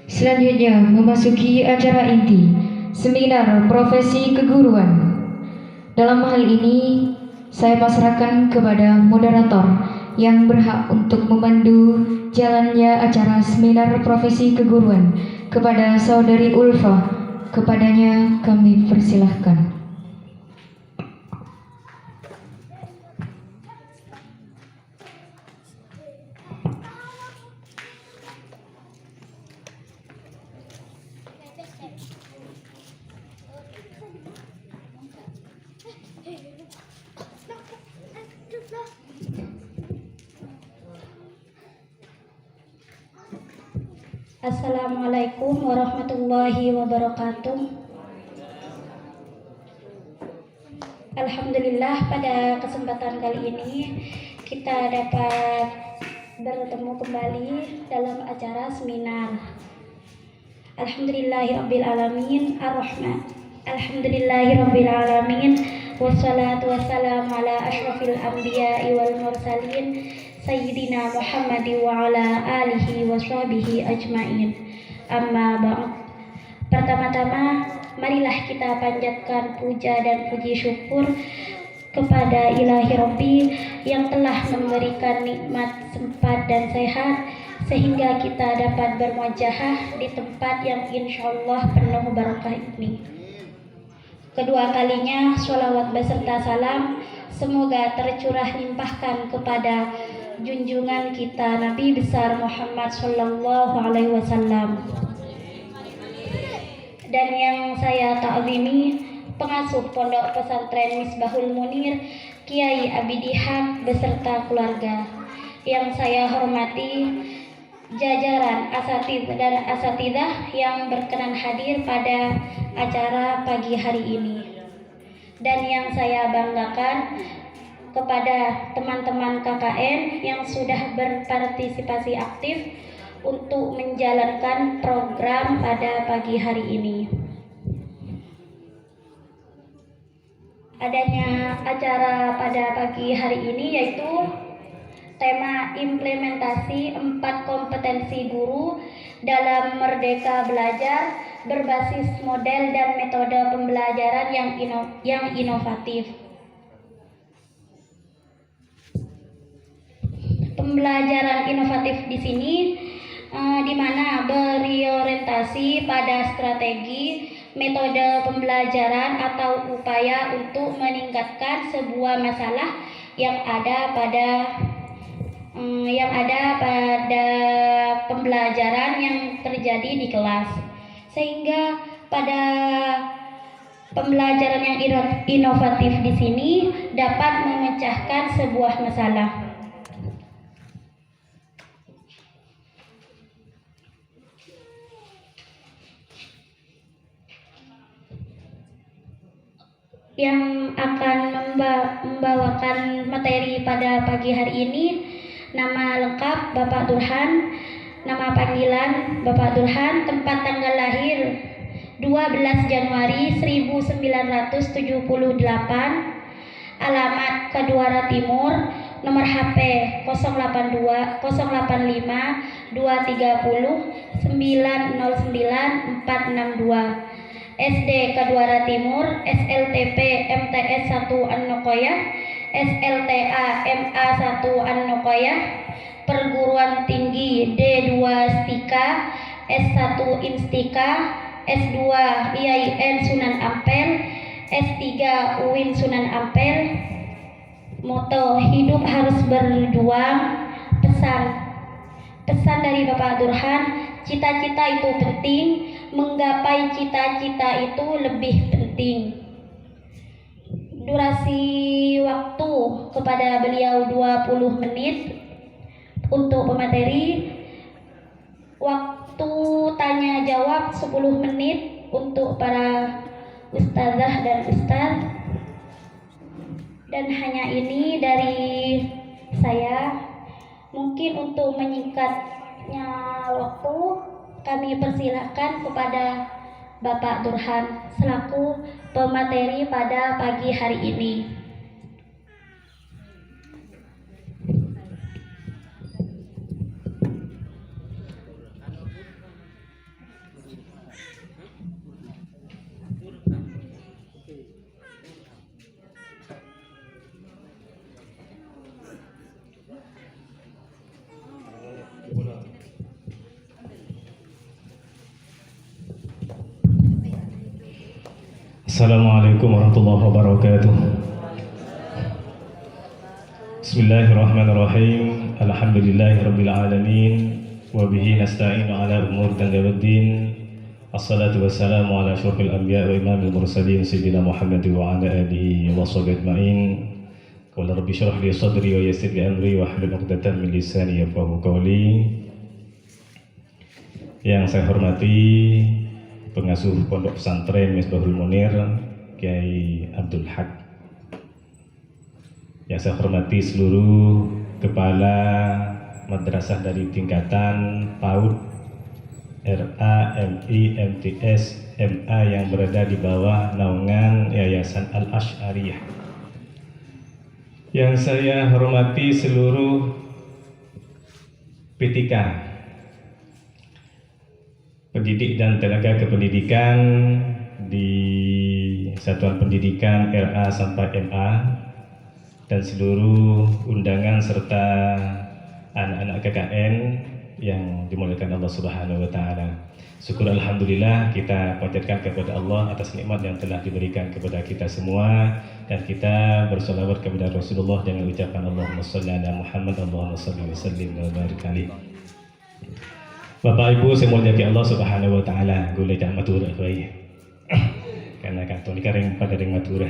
Selanjutnya memasuki acara inti, seminar profesi keguruan. Dalam hal ini, saya pasrahkan kepada moderator yang berhak untuk memandu jalannya acara seminar profesi keguruan kepada Saudari Ulfa. Kepadanya kami persilahkan. Assalamualaikum warahmatullahi wabarakatuh. Alhamdulillah, pada kesempatan kali ini kita dapat bertemu kembali dalam acara seminar. Alhamdulillahirrabbilalamin ar-Rahman. Alhamdulillahirrabbilalamin. Wassalatu wassalamu ala ashrafil anbiya'i wal mursalin Sayyidina Muhammad wa ala alihi wa sahbihi ajma'in. Amma ba'd. Pertama-tama, marilah kita panjatkan puja dan puji syukur kepada Ilahi Rabbi yang telah memberikan nikmat sempat dan sehat sehingga kita dapat bermuajahah di tempat yang insyaallah penuh barakah ini. Kedua kalinya sholawat beserta salam semoga tercurah limpahkan kepada junjungan kita Nabi besar Muhammad sallallahu alaihi wasallam. Dan yang saya ta'zimi, pengasuh Pondok Pesantren Misbahul Munir Kiai Abidihaq beserta keluarga. Yang saya hormati jajaran asatidz dan asatidzah yang berkenan hadir pada acara pagi hari ini. Dan yang saya banggakan kepada teman-teman KKN yang sudah berpartisipasi aktif untuk menjalankan program pada pagi hari ini. Adanya acara pada pagi hari ini yaitu tema implementasi 4 kompetensi guru dalam Merdeka Belajar berbasis model dan metode pembelajaran yang inovatif. Pembelajaran inovatif di sini di mana berorientasi pada strategi, metode pembelajaran atau upaya untuk meningkatkan sebuah masalah yang ada pada pembelajaran yang terjadi di kelas, sehingga pada pembelajaran yang inovatif di sini dapat memecahkan sebuah masalah. Yang akan membawakan materi pada pagi hari ini, nama lengkap Bapak Durhan, nama panggilan Bapak Durhan, tempat tanggal lahir 12 Januari 1978, alamat Keduara Timur, nomor HP 082 085 230 909 462. SD Keduara Timur, SLTP MTS 1 An-Nuqoyah, SLTA MA 1 An-Nuqoyah, perguruan tinggi D2 Stika, S1 Instika, S2 IAIN Sunan Ampel, S3 UIN Sunan Ampel. Moto hidup harus berjuang. Pesan dari Bapak Durhan, cita-cita itu penting, menggapai cita-cita itu lebih penting. Durasi waktu kepada beliau 20 menit untuk pemateri. Waktu tanya jawab 10 menit untuk para ustazah dan ustaz. Dan hanya ini dari saya. Mungkin untuk menyingkatnya waktu, kami persilahkan kepada Bapak Durhan selaku pemateri pada pagi hari ini. Assalamualaikum warahmatullahi wabarakatuh. Bismillahirrahmanirrahim. Alhamdulillahirabbil alamin wa bihi nasta'inu ala umur dunyawad-din. Assalatu wassalamu ala asyrofil anbiya wa imamil mursalin sayyidina Muhammad wa ala alihi wa sahbihi ajmain. Qala rabbi shrah li sadri wa yassir li amri wa hlul 'uqdatam min lisani yafqahu qawli. Yang saya hormati pengasuh Pondok Pesantren Misbahul Munir Kiai Abdul Haq. Yang saya hormati seluruh kepala madrasah dari tingkatan PAUD, RA, MI, MTS, MA yang berada di bawah naungan Yayasan Al-Asy'ariyah. Yang saya hormati seluruh PTK, pendidik dan tenaga kependidikan di Satuan Pendidikan RA sampai MA, dan seluruh undangan serta anak-anak KKN yang dimuliakan Allah Subhanahu wa taala. Syukur alhamdulillah kita panjatkan kepada Allah atas nikmat yang telah diberikan kepada kita semua, dan kita bersolawat kepada Rasulullah dengan ucapan Allahumma shalli ala Muhammad, Allahumma shalli wa sallim wa barik alaihi. Bapak Ibu saya muliakan Allah Subhanahu wa taala, golek jak matur bae. Karena katon kareng pada ring matur.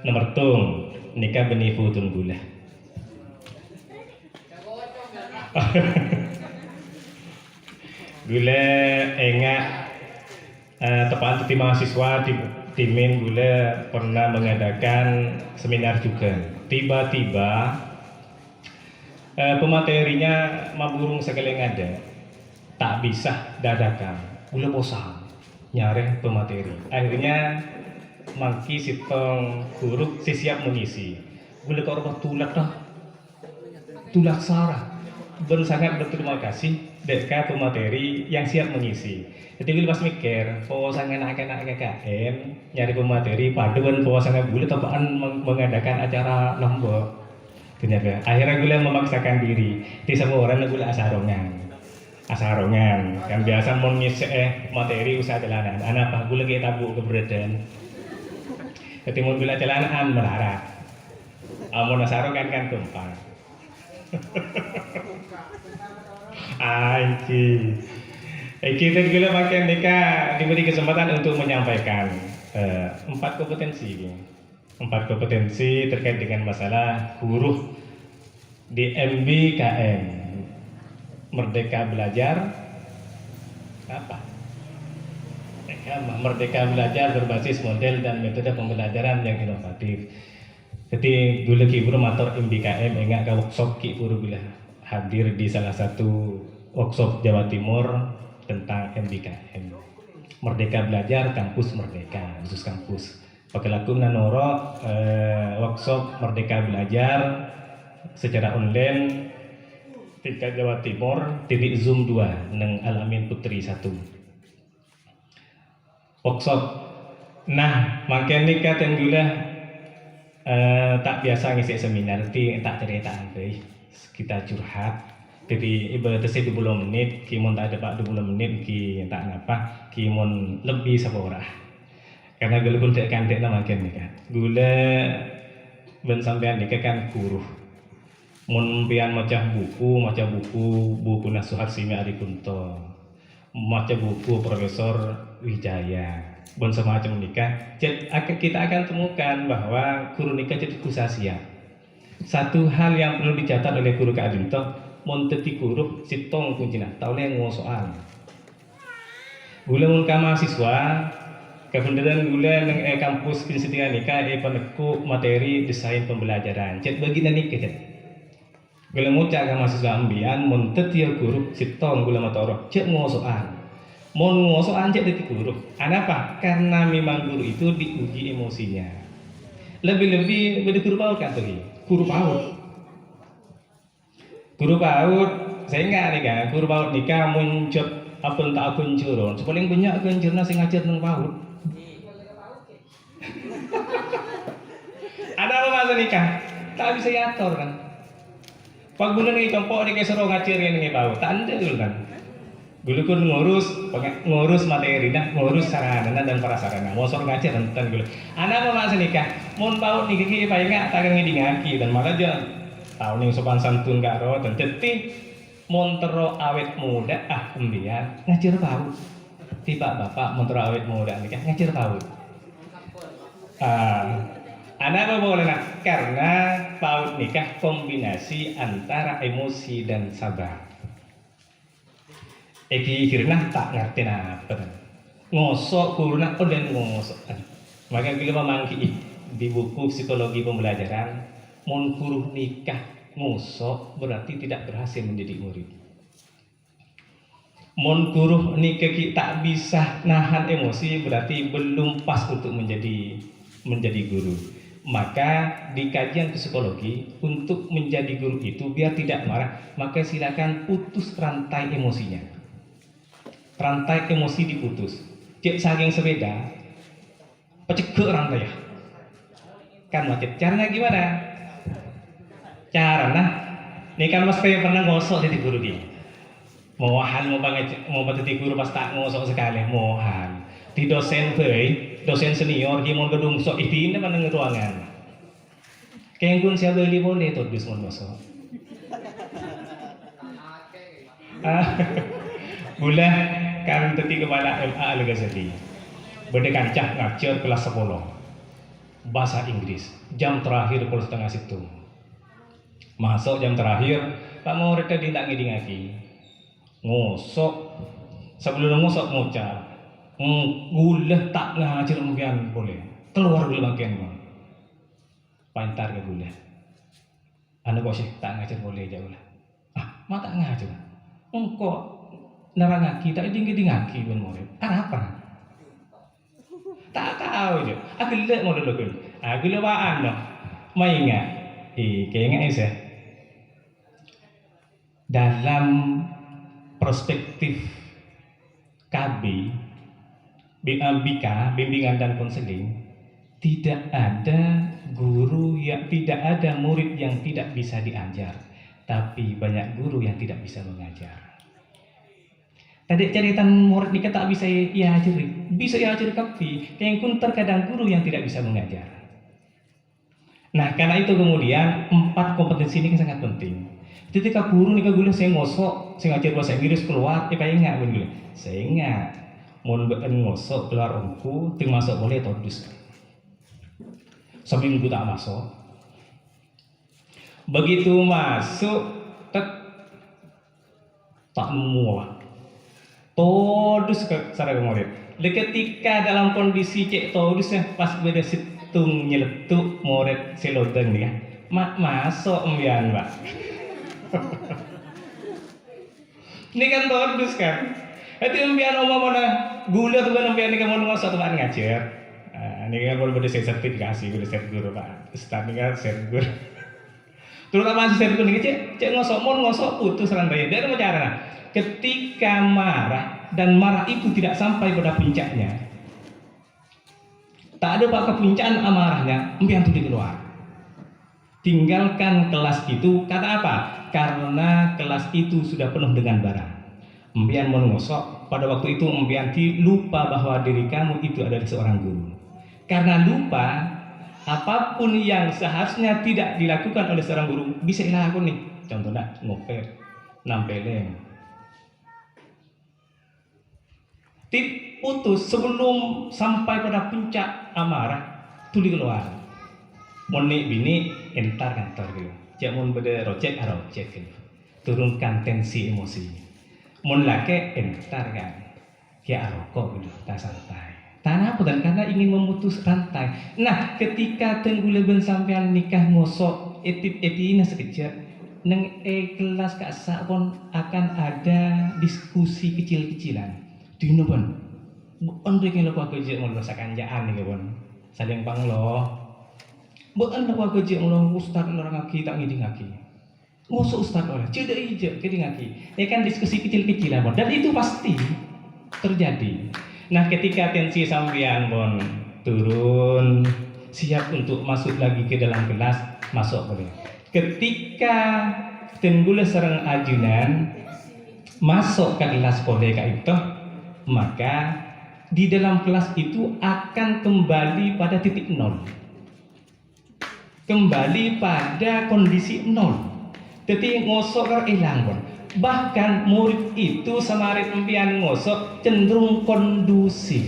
Nomor tung nikah beni futun gula. Gula enggak tepat di mahasiswa timin gula pernah mengadakan seminar juga. Tiba-tiba pematerinya maburung sekali ada, tak bisa dadakan, gula bosan nyareh pemateri. Akhirnya mangki sitong huruf si siap mengisi. Gula korban tulak dah, tulak sarah. Sangat berterima kasih deka pemateri yang siap mengisi. Jadi gula pas mikir, pasangan anak-anak KKN nyari pemateri paduan pasangan gula tapaan mengadakan acara lombok. Ternyata akhirnya gue memaksakan diri di semua orang gue asarongan kan biasa mau ngisi materi usaha jalanan anak apa gue lagi tabu keberadaan ketemu gue jalanan melarat mau asarongan kan tumpang kita gue pakai nikah diberi kesempatan untuk menyampaikan 4 kompetensi terkait dengan masalah huruf di MBKM, Merdeka Belajar apa? Merdeka Belajar berbasis model dan metode pembelajaran yang inovatif. Jadi dulu kibur motor MBKM enggak workshop kibur bila hadir di salah satu workshop Jawa Timur tentang MBKM, Merdeka Belajar Kampus Merdeka, khusus kampus. Pakai laku nanoro workshop Merdeka Belajar secara online tingkat Jawa Timur titik Zoom 2 neng Alamin Putri 1 workshop. Nah makin nikah tenggula tak biasa ngisi seminar ti tak cerita deh kita curhat. Jadi ibaratnya 20 menit kimon tak ada pak 20 menit ki tak ngapa kimon lebih seborah. Karena gula pun tak kantek nama kan ni kan. Gula ben sampean ni kan kuruh. Mun pian macam buku Nasuhat Simi Arikunto. Maca buku Profesor Wijaya. Ben semacam nikah. Kita akan temukan bahwa guru nikah jadi kusasia. Satu hal yang perlu dicatat oleh guru Kadinto, mun teti guru sitong kuncina, tau le ngosoan. Gula mun ka mahasiswa kebenaran gula neng kampus Institut Nikah peneku materi desain pembelajaran. Cet bagi nikah cet. Gula mucak ka mahasiswa ambian mun tetiau guru sitong gula matoro cet ngosoan. Mun ngosoan cet teti guru. Kenapa? Karena memang guru itu diuji emosinya. Lebih-lebih beda guru PAUD kan tuh. Guru PAUD. Guru PAUD saya enggak nih kan. Guru PAUD nikah muncul apa tak akun curun. Paling banyak kencurna sing ngajar nang PAUD. Ada apa masa nikah? Tak bisa yator kan. Pag bulan ni kampok ni kay saro ngajar yang ni PAUD. Tak ada dulu kan. Gula kun ngurus materi dah, ngurus sarana dan prasarana. Mosor ngajar tentang gula. Anak mau masa nikah, mau baut nikah ki paling nggak tak ngedi ngaki dan malah dia tahu nih sopan santun gak ro dan teti montero awet muda kemudian ngajar baut. Tiba bapak montero awet muda nikah ngajar baut. Anak apa boleh nak? Karena baut nikah kombinasi antara emosi dan sabar. Eki kirna tak ngerti apa ngosok kuruna dan ngosok maka bila memangki di buku psikologi pembelajaran mun kuruh nikah ngosok berarti tidak berhasil menjadi murid. Mun kuruh nikah tak bisa nahan emosi berarti belum pas untuk menjadi guru. Maka di kajian psikologi untuk menjadi guru itu biar tidak marah maka silakan putus rantai emosinya. Rantai emosi diputus. Cek saking sepeda, pecegek rantai ya. Kan macet. Caranya gimana? Caranya, ini kan mas pernah ngosok di guru dia. Mohan mau bati guru pas tak ngosok sekali, mohan. Di dosen dosen senior dia mau gedung sok itu ini mana ruangan. Kayak pun siapa beli boleh tuh bis mau ngosok. Gula kan tadi kepala MA Al-Ghazali berdekancah ngajar kelas 10 bahasa Inggris jam terakhir pukul setengah situ masuk jam terakhir Pak murid tadi tak ngiding ngosok sebelum ngosok ngucap gula tak ngajar mungkin boleh keluar gula makin pantar ke gula anu kok sih tak ngajar boleh jauh lah mak tak ngajar engkau nerangaki tak dingin-dingaki pun murid. Apa? Tak tahu je. Aku lihat model lokal. Aku lewaan dah. Mai ingat. Kayaknya saya. Dalam perspektif KB, BK, bimbingan dan konseling, tidak ada guru tidak ada murid yang tidak bisa diajar, tapi banyak guru yang tidak bisa mengajar. Tadi cerita murid ini tak bisa ia ajari, bisa ia ajari tapi yang pun terkadang guru yang tidak bisa mengajar. Nah karena itu kemudian 4 kompetensi ini sangat penting. Ketika guru nih gula saya ngosok, saya ngajar bahasa Inggris keluar, kayak ingat gula, saya ingat, mau ngosok keluar ongku, masuk boleh todus. Seminggu tak masuk. Begitu masuk, tak muat. Todus ke sarang murid. Ketika dalam kondisi cek todusnya pas beda situng nyeletuk murid selodeng dia, masuk embian pak. Ini kan todus kan. Itu embian omong mana gula tuh kan embian ini kamu ngosok tuh kan ngajar. Ini kan boleh sertifikasi boleh set guru pak. Ustaz ini kan set guru. Terutama set guru ini cek ngosok ngosok putus rantai. Dia ada cara. Ketika marah dan marah itu tidak sampai pada puncaknya, tak ada pak kepuncaan amarahnya, empian tuh keluar. Tinggalkan kelas itu, kata apa? Karena kelas itu sudah penuh dengan barang. Empian mengosok, pada waktu itu empian lupa bahwa diri kamu itu adalah seorang guru. Karena lupa, apapun yang seharusnya tidak dilakukan oleh seorang guru bisa dilakukan nih. Contohnya ngopet, nampeleng. Putus sebelum sampai pada puncak amarah tu dikeluar. Moni bini entar kantor gitu. Jangan beda rojek gitu. Turunkan tensi emosi. Mon laki entar kan. Ya rokok gitu, tak santai. Tanah dan karena ingin memutus rantai. Nah, ketika tengguleben sampean nikah ngosok etip-etipnya sekejap, neng kelas kak pun akan ada diskusi kecil-kecilan. Dino pun, bukan mereka lupa kerja mau masa kanjaan nih kawan, saling panglo. Bukan lupa kerja mau ustad orang ngaki tak ngiding ngaki, ngusuk ustad orang, cedera hijau ngiding ngaki. Ya kan diskusi kecil-kecilan pun, dan itu pasti terjadi. Nah ketika tensi sampean pun turun, siap untuk masuk lagi ke dalam kelas, masuk boleh. Ketika tenggula serang ajunan, masuk ke kelas koleka itu, maka di dalam kelas itu akan kembali pada titik nol, kembali pada kondisi nol. Jadi ngosok kan hilang pun. Bahkan murid itu semarin empian ngosok cenderung kondusif,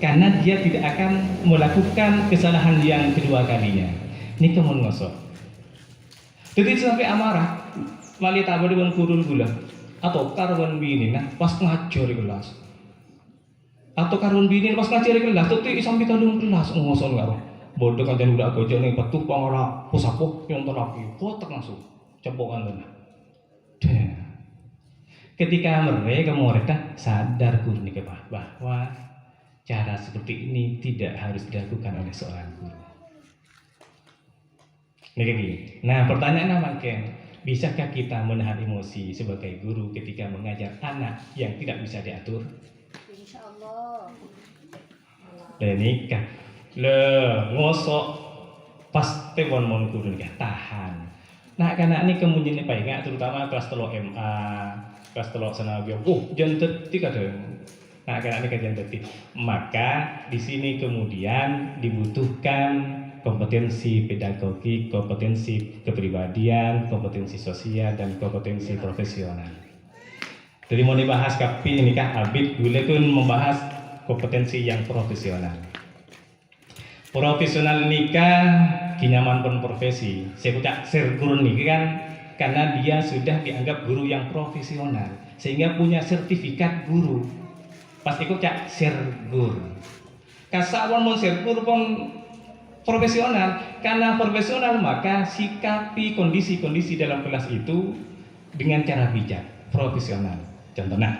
karena dia tidak akan melakukan kesalahan yang kedua kalinya. Ini kemun ngosok. Jadi sampai amarah, mali tak boleh kurun gula, atau karwan bini nah pas ngajar di kelas, atau karwan bini pas ngajar di kelas, tapi sampai kandung kelas ngosok nggak? Bodoh kan jangan udah kerja nih patuh pangara pusapu yang terapi, kotak langsung cepokan tuh. Ketika mereka murid sadar guru nih bahwa cara seperti ini tidak harus dilakukan oleh seorang guru. Nah, pertanyaan makin, bisakah kita menahan emosi sebagai guru ketika mengajar anak yang tidak bisa diatur? Insya Allah. Nikah, ngosok pas telepon guru nikah tahan. Nah, karena ini kemudian apa ya, terutama kelas telok MA, kelas telok Senabiong, jangan detik ada. Nah, karena ini kajian detik, maka di sini kemudian dibutuhkan kompetensi pedagogi, kompetensi kepribadian, kompetensi sosial, dan kompetensi profesional. Jadi mau dibahas kapi ini kah Abid boleh pun membahas kompetensi yang profesional. Profesional nikah kinyaman pun profesi. Saya ucap guru nikah kan karena dia sudah dianggap guru yang profesional sehingga punya sertifikat guru. Pas ikut cak sergur. Kasawan mon sergur pun profesional, karena profesional maka sikapi kondisi-kondisi dalam kelas itu dengan cara bijak, profesional. Contohnya,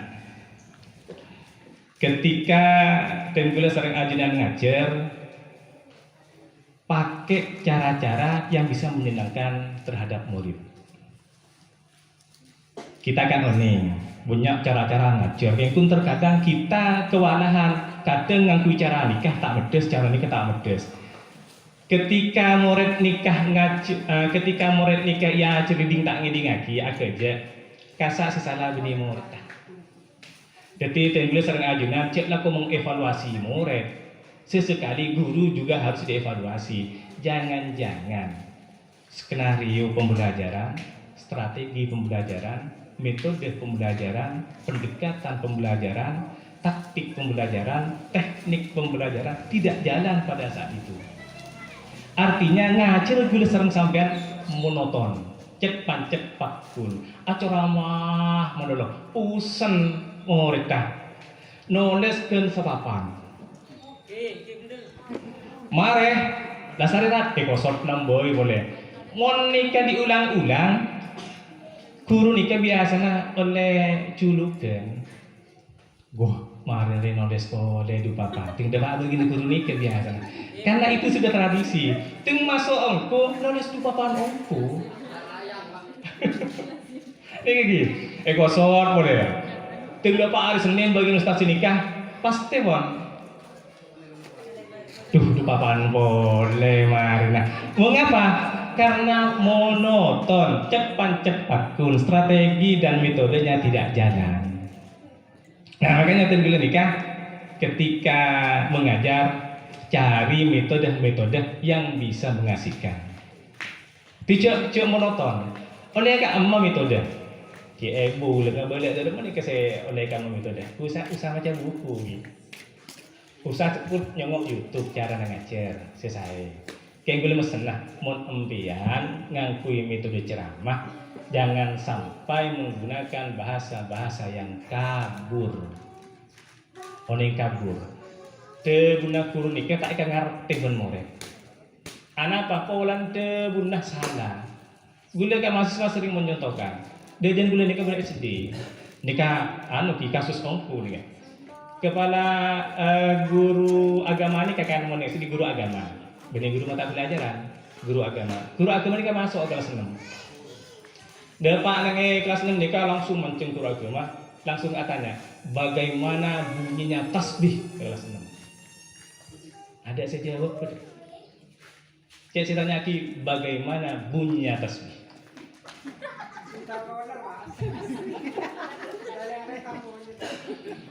ketika Tenggelam sering ajaran ngajar, pakai cara-cara yang bisa menyenangkan terhadap murid. Kita kan ini punya cara-cara ngajar, yang pun terkadang kita kewalahan, kadang nganggu cara nikah tak medes, cara nikah tak medes. Ketika murid nikah ya ceriding tak ngiding lagi agak aja kasak sesalah bini murid. Jadi Tenggelam sering ajunan cek laku mengevaluasi murid. Sesekali guru juga harus dievaluasi. Jangan-jangan skenario pembelajaran, strategi pembelajaran, metode pembelajaran, pendekatan pembelajaran, taktik pembelajaran, teknik pembelajaran tidak jalan pada saat itu. Artinya ngajar gula sering sampean monoton, cepat pun, acara mah menolong, usen mereka, nulis dan sepapan. Mare, dasarnya kosot 6 boy boleh. Mon nikah diulang-ulang, guru nikah biasanya oleh julukan. Wah, mare nulis boleh dupa pating, dah begini guru nikah biasanya. Karena itu sudah tradisi. Ting masuk ongko, nulis dupa pan ongko. Ini gini, kosot boleh. Ting dapat hari Senin bagi ustaz nikah, pasti bon. Dupapan boleh Marina. Mengapa? Karena monoton, cepat kun, strategi dan metodenya tidak jalan. Nah, makanya Tenggelam nikah ketika mengajar cari metode-metode yang bisa mengasihkan. Tidak monoton. Oleh kak amma metode. Ibu lega balik dari mana saya oleh kamu metode. Usah macam buku gitu. Usah cepet nyongok YouTube cara ngajar selesai. Kayak gue mesen lah, mau empian ngakui metode ceramah, jangan sampai menggunakan bahasa-bahasa yang kabur. Oleh kabur. Teguna guru nikah tak ikan ngerti pun murid. Anak apa polan teguna salah. Gula kan mahasiswa sering menyontohkan. Dia gula nikah boleh sedih. Nikah kasus ongku nih. Kepala guru agama ini kakak mau di guru agama, benih guru mata pelajaran, guru agama ini kan masuk kelas 6. Depak nange kelas 6 nikah langsung mancing guru agama, langsung katanya bagaimana bunyinya tasbih kelas 6. Ada saya jawab, saya tanya lagi bagaimana bunyinya tasbih.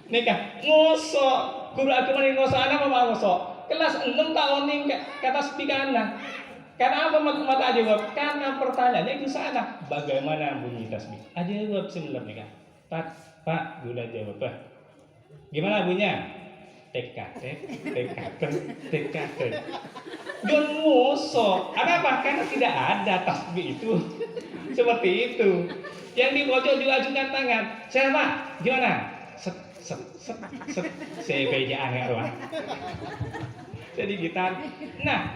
Nikah ngosok, guru agama ini ngosok anak apa ngosok? Kelas 6 tahun nih kata speaker anak. Karena apa mata jawab? Karena pertanyaannya itu sana. Bagaimana bunyi tasbih? Aja jawab sebenarnya kan. Pak, udah jawab Pak. Gimana bunyinya? TK. Don ngosok. Apa? Karena tidak ada tasbih itu. Seperti itu. Yang di pojok diajukan tangan. Saya Pak, gimana? Set. CPJ aneh ruang. Jadi gitar. Nah,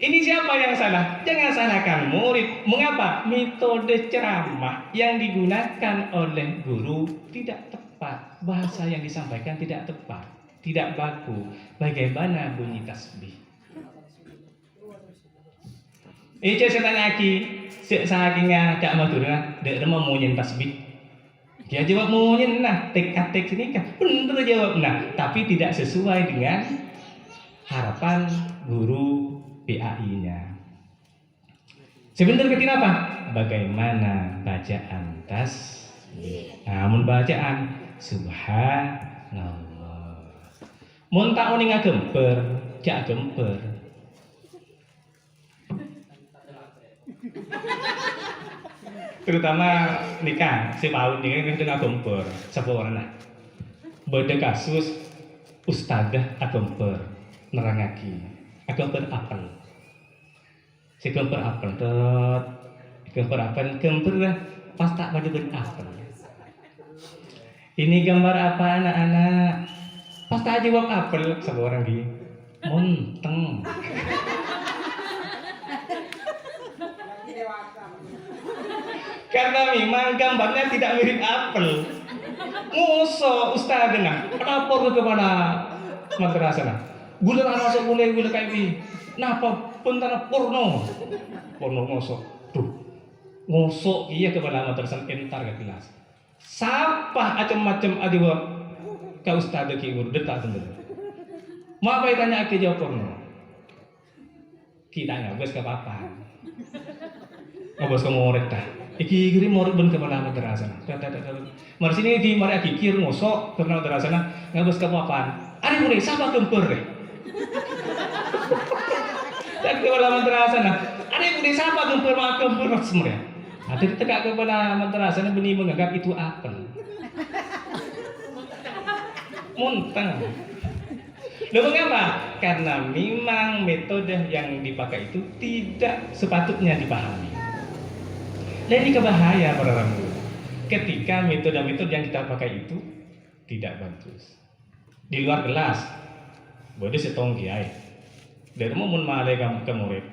ini siapa yang salah? Jangan salahkan murid. Mengapa? Metode ceramah yang digunakan oleh guru tidak tepat. Bahasa yang disampaikan tidak tepat, tidak baku. Bagaimana bunyi tasbih? Saya tanya lagi, sakingnya Kak Madura, dia mau nyanyi tasbih. Dia jawab mau nyanyi, nah tek sini kan, bener jawab, nah tapi tidak sesuai dengan harapan guru PAI-nya. Sebentar ketika apa? Bagaimana bacaan tasbih? Namun bacaan Subhanallah. Mun tak uning gemper, jak gemper. Terutama nikah, si paun nikah kan tengah gemper, sepuluh orang. Beda kasus ustadzah agemper nerangaki, agemper apel. Si gemper apel tot, gemper apel lah pas tak baju beri apel. Ini gambar apa anak-anak? Pas tak jawab apel, sepuluh orang di monteng. Karena memang gambarnya tidak mirip apel. Nguso ustadznya lapor kepada madrasah. Gula masuk gula kayak ini. Napa pentara porno ngosok. Tuh. Ngosok iya kepada madrasah entar ke kelas. Sapa macam-macam adiwa ka ustaz ki guru detak bener. Mau apa tanya ke jawab porno? Kita ngabes ke papa. Ngabes ke murid dah. Iki giri murid ben kepala madrasah. Mari sini di mari kikir ngosok kepala madrasah ngabes ke papan. Ari murid sapa gemper deh. Tak kepala madrasah ari murid sapa gemper mak gemper semua. Ada tegak kepala madrasah benih menganggap itu apel. Muntang. Lalu mengapa? Karena memang metode yang dipakai itu tidak sepatutnya dipahami. Dan ini kebahaya para ramu. Ketika metode-metode yang kita pakai itu tidak bagus. Di luar kelas, boleh setong kiai. Dari mun malai ke murid.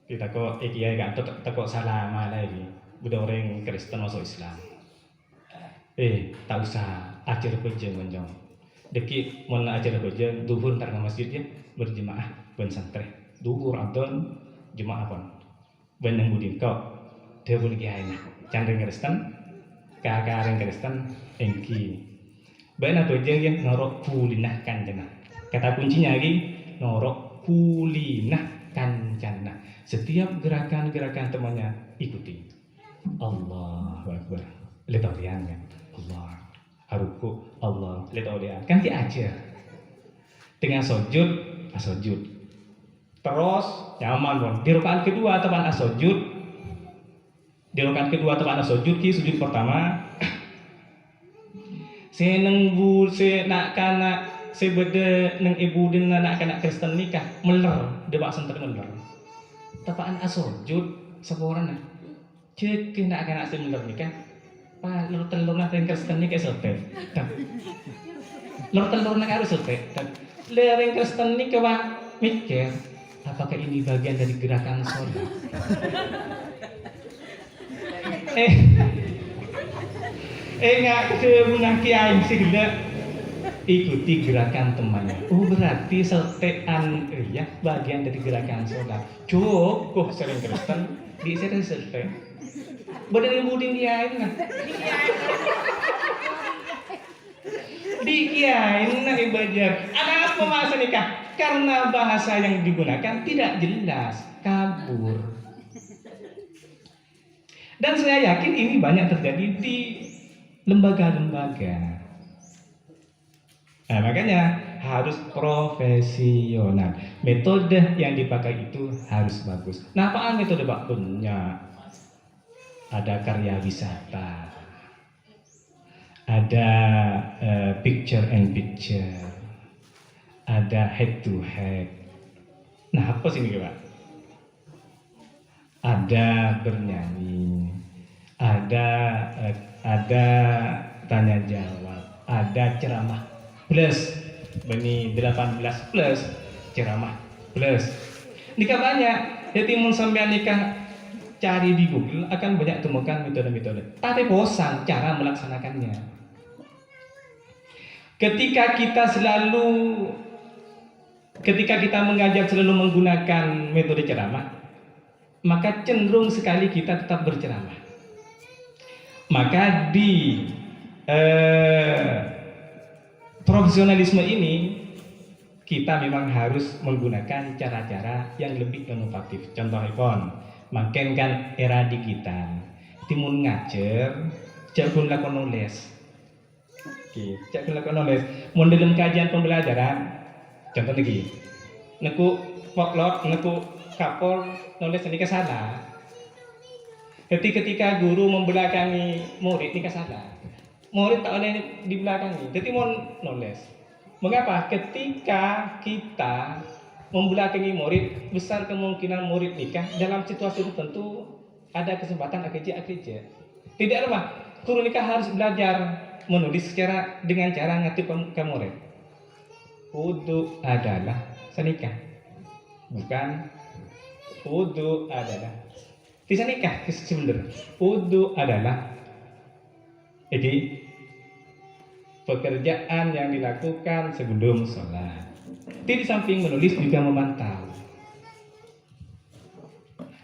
Kita kok kiai kan kok salah malai ni. Budak orang Kristen masuk Islam. Tak usah ajar bejeng menjong. Deki mun ajar bejeng duhur ntar ke masjid ya berjemaah ben santri. Duhur adon jemaah pon. Ben nang budin kau dia pun kiai nah. Candring Kristen, kakak Kristen engki. Ben bejeng yang norok kulinah kanjana. Kata kuncinya lagi norok kulinah kanjana. Setiap gerakan-gerakan temannya ikuti. Allahu Akbar. Lihat orian kan. Allah. Haruku Allah. Lihat orian. Kan diajar. Dengan sujud, asujud. Terus nyaman pun. Di rakaat kedua teman asujud. Di rakaat kedua teman asujud ki sujud pertama. Seneng bu se nak kana se beda neng ibu dan anak anak Kristen nikah meler debak senter meler. Tapaan asujud seorang cek nak anak se meler nikah. Pa lur telur nak Kristen nikah selesai. Lur telur nak harus selesai. Lering Kristen nikah wah mikir apakah ini bagian dari gerakan sholat? Enggak kemunah kiai segera ikuti gerakan temannya. Oh berarti seltean ya bagian dari gerakan sholat. Cukup sering Kristen di sini selesai. Badan buding kiai nah. Di kiai nah ibadah. Ada apa masa nikah? Karena bahasa yang digunakan tidak jelas, kabur. Dan saya yakin ini banyak terjadi di lembaga-lembaga. Nah, makanya harus profesional. Metode yang dipakai itu harus bagus. Nah, apaan metode Pak? Banyak. Ada karya wisata, ada picture and picture, ada head to head. Nah, apa sih ini Pak? Ada bernyanyi, ada tanya jawab, ada ceramah plus, beni 18 plus ceramah plus. Nikah banyak. Jadi mun sampean nikah cari di Google akan banyak temukan metode-metode. Tapi bosan cara melaksanakannya. Ketika kita mengajak selalu menggunakan metode ceramah, maka cenderung sekali kita tetap berceramah. Maka di profesionalisme ini kita memang harus menggunakan cara-cara yang lebih inovatif. Contohnya makin kan era digital, timun ngajar, jago lakon nulis. Oke, jago lakon nulis. Mun dalam kajian pembelajaran, contoh lagi, neku poklot, neku kapol nulis ini salah. Ketika guru membelakangi murid ini salah. Murid tak boleh dibelakangi. Jadi mau nulis. Mengapa? Ketika kita membelakangi murid, besar kemungkinan murid nikah dalam situasi tertentu ada kesempatan akhirnya. Tidak apa, guru nikah harus belajar menulis dengan cara ngatip ke murid. Wudu adalah senikah, bukan wudu adalah bisa nikah sebenarnya. Wudu adalah jadi pekerjaan yang dilakukan sebelum sholat. Di samping menulis juga memantau.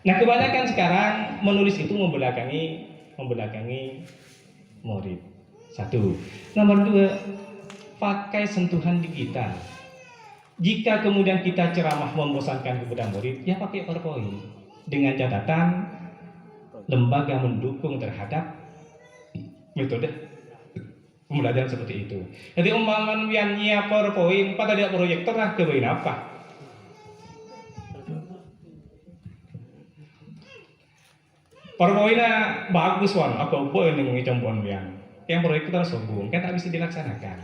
Nah, kebanyakan sekarang menulis itu membelakangi murid. Satu. Nomor dua, pakai sentuhan digital. Jika kemudian kita ceramah membosankan kepada murid, ya pakai PowerPoint dengan catatan lembaga mendukung terhadap metode pembelajaran seperti itu. Jadi umpamanya yang nyiap PowerPoint, pada dia proyektor lah kebain apa? PowerPointnya bagus wan, aku boleh nih ngicampuan biang. Yang proyektor sombong, kan tak bisa dilaksanakan.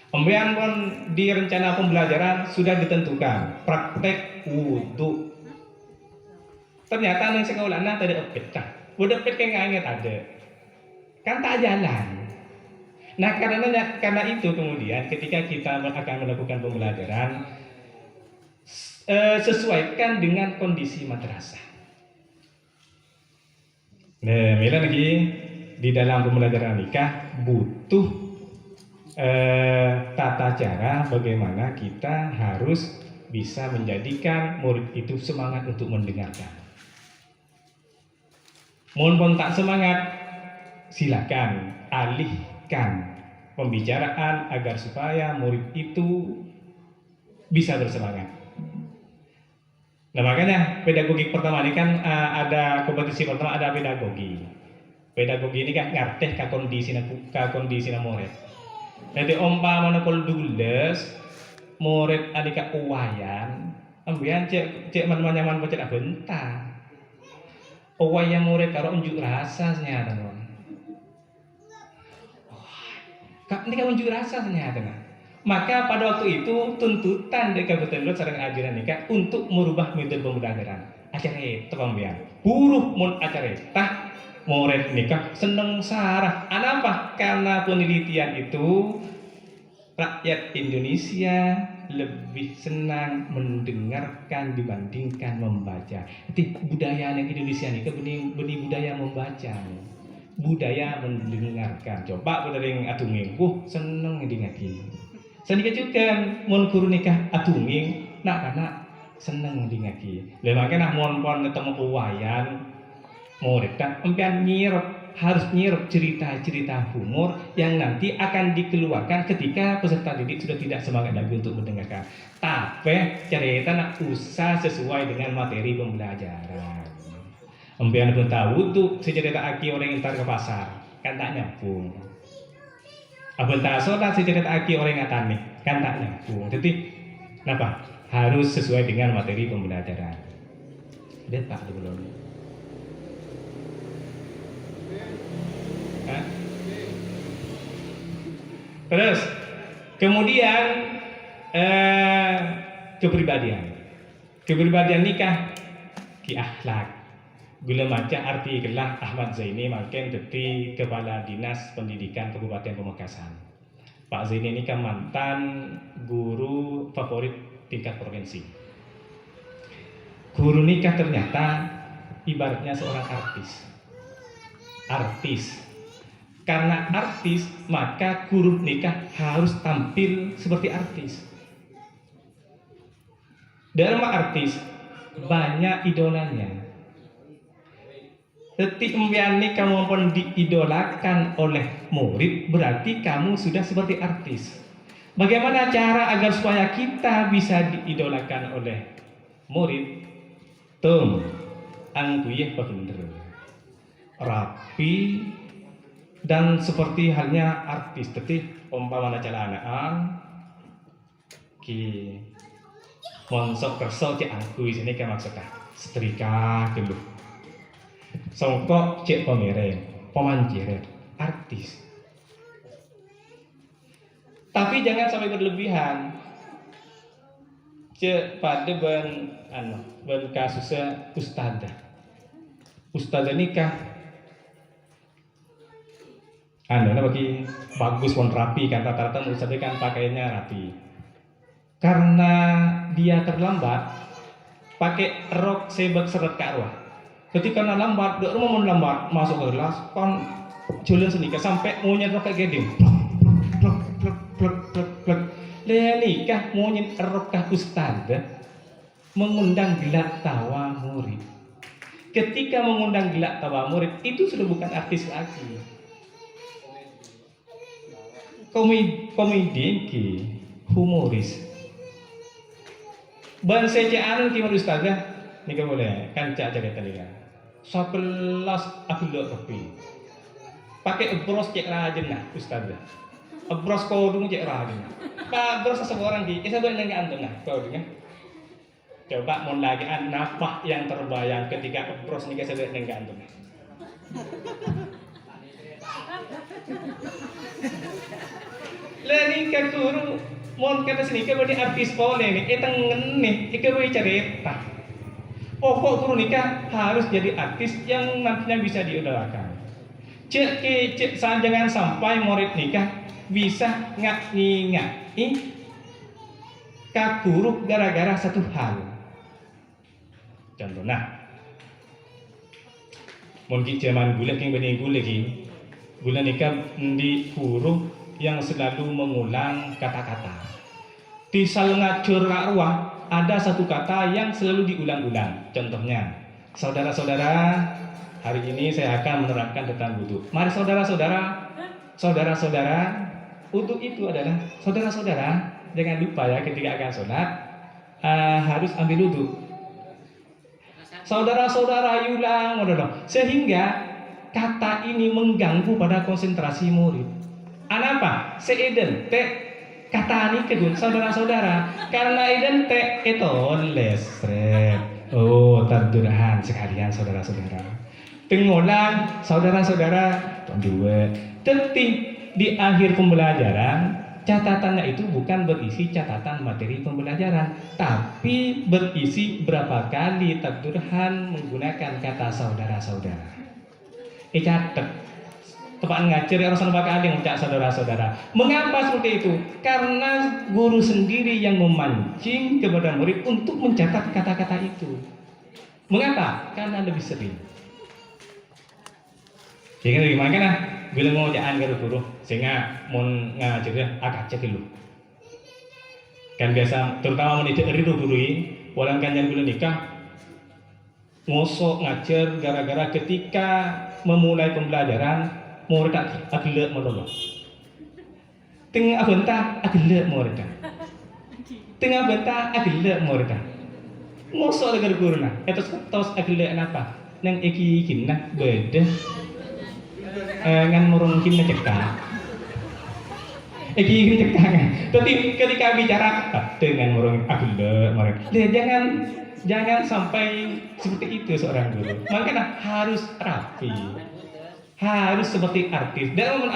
Pembian pun di rencana pembelajaran sudah ditentukan praktek wudu. Ternyata yang sekolah nak tadi update kan, udah update kayak nggak inget ada, kan tak jalan. Nah karena itu kemudian ketika kita akan melakukan pembelajaran, sesuaikan dengan kondisi madrasah. Nah, mila lagi di dalam pembelajaran nikah butuh tata cara bagaimana kita harus bisa menjadikan murid itu semangat untuk mendengarkan. Mohon tak semangat, silakan alihkan pembicaraan agar supaya murid itu bisa bersemangat. Nah makanya pedagogi pertama ini kan ada kompetisi pertama, ada pedagogi. Pedagogi ini kan ngerteh ke kondisi murid. Jadi umpamanya kalau dules murid adika uwayan, ambian cek man-man baca bentar. Uwayan murid karo unjuk rasa ternyata. Ini kan unjuk rasa ternyata. Maka pada waktu itu tuntutan dari Kabupaten Lombok sareng ajaran nikah untuk merubah metode pembelajaran. Acara itu pembian. Buruh mun acara tah murid nikah seneng sarah. Apa? Karena penelitian itu rakyat Indonesia lebih senang mendengarkan dibandingkan membaca. Jadi budaya yang Indonesia ini benih budaya membaca, budaya mendengarkan. Coba pada yang atunging, seneng ngedingaki. Senikah juga mun guru nikah atunging, karena seneng ngedingaki. Makanya mun pon ketemu uwayan murid kan empian harus nyirep cerita-cerita humor yang nanti akan dikeluarkan ketika peserta didik sudah tidak semangat lagi untuk mendengarkan. Tapi cerita nak usah sesuai dengan materi pembelajaran. Empian pun tahu tuh secerita aki orang yang ntar ke pasar kan tak nyambung. Abang tak sholat saya cerita aki orang ngatan nih, kan tak nyambung. Jadi, kenapa? Harus sesuai dengan materi pembelajaran. Dia tak belum. Terus, kemudian kepribadian nikah, ki akhlak. Gula maca arti gelah Ahmad Zaini makin deti Kepala Dinas Pendidikan Kabupaten Pamekasan. Pak Zaini ini kan mantan guru favorit tingkat provinsi. Guru nikah ternyata ibaratnya seorang artis. Karena artis, maka guru nikah harus tampil seperti artis. Dalam artis banyak idolanya. Ketika kamu pun diidolakan oleh murid, berarti kamu sudah seperti artis. Bagaimana cara agar supaya kita bisa diidolakan oleh murid? Tum, angkuyeh bener, rapi dan seperti halnya artis. Tetih umpamana calanaan, ki monsok kerso cek angkuy sini kan maksudnya setrika dulu. Songkok cek pemancir, artis. Tapi jangan sampai berlebihan. Cek pada ben kasusnya ustazah nikah. Bagi bagus pun rapi kan rata-rata ustazah kan pakainya rapi. Karena dia terlambat, pakai rok sebab seret ke arwah. Ketika nak lambat, dek rumah mau lambat masuk ke kelas, kon jualan senikah sampai mau nyetrok ke geding. Plek. Dia nikah mau nyetrok ke ustazah, mengundang gelak tawa murid. Ketika mengundang gelak tawa murid, itu sudah bukan artis lagi. Komedi ki humoris. Ban sejaan ki ustazah nikah boleh kan cak cerita dia. Sekelas akhlak rapi. Pakai bros cek rajin nah ustazah. Bros kodung cek rajin. Pak bros seseorang ki, saya nanya antum nah kodungnya. Coba mau lagi nafah yang terbayang ketika bros nikah saya nanya antum. Lah nikah guru mon kata sini ke bani artis pole nih, tengen nih, boleh cerita. Pokok guru nikah harus jadi artis yang nantinya bisa diidolakan. Jangan sampai murid nikah bisa ngai kaguru gara-gara satu hal. Contohnya, mungkin zaman gula yang benih gula nikah di guru yang selalu mengulang kata-kata. Di salngacur arwah ada satu kata yang selalu diulang-ulang. Contohnya, saudara-saudara, hari ini saya akan menerangkan tentang wudu. Mari saudara-saudara, wudu itu adalah saudara-saudara. Jangan lupa ya ketika akan sholat harus ambil wudu. Saudara-saudara yulang, sehingga kata ini mengganggu pada konsentrasi murid. Anapa? Seidente kata ini kedua saudara-saudara karena identik itu lesret. Oh, terdurhan sekalian saudara-saudara. Pengulang saudara-saudara dua. Tapi di akhir pembelajaran catatannya itu bukan berisi catatan materi pembelajaran, tapi berisi berapa kali terdurhan menggunakan kata saudara-saudara. Catat. Tepat ngajar orang bakal yang mencak saudara-saudara. Mengapa seperti itu? Karena guru sendiri yang memancing kepada murid untuk mencatat kata-kata itu. Mengapa? Karena lebih sering. Jadi gimana kan? Bila mau jangan guru sehingga mau ngajarnya agak cek dulu. Kan biasa terutama mendidik guru walau kan yang bila nikah ngosok ngajar gara-gara ketika memulai pembelajaran murid agak menolong. Tengah bentar agak murid. Tengah bentar agak murid. Ngosok agar guru na. Etos agak apa? Nang iki nah beda. Ngan murung kinna cekak. Iki cekang. Tapi ketika bicara dengan orang jangan sampai seperti itu seorang guru. Makanya harus rapi. Harus seperti artis. Dan mon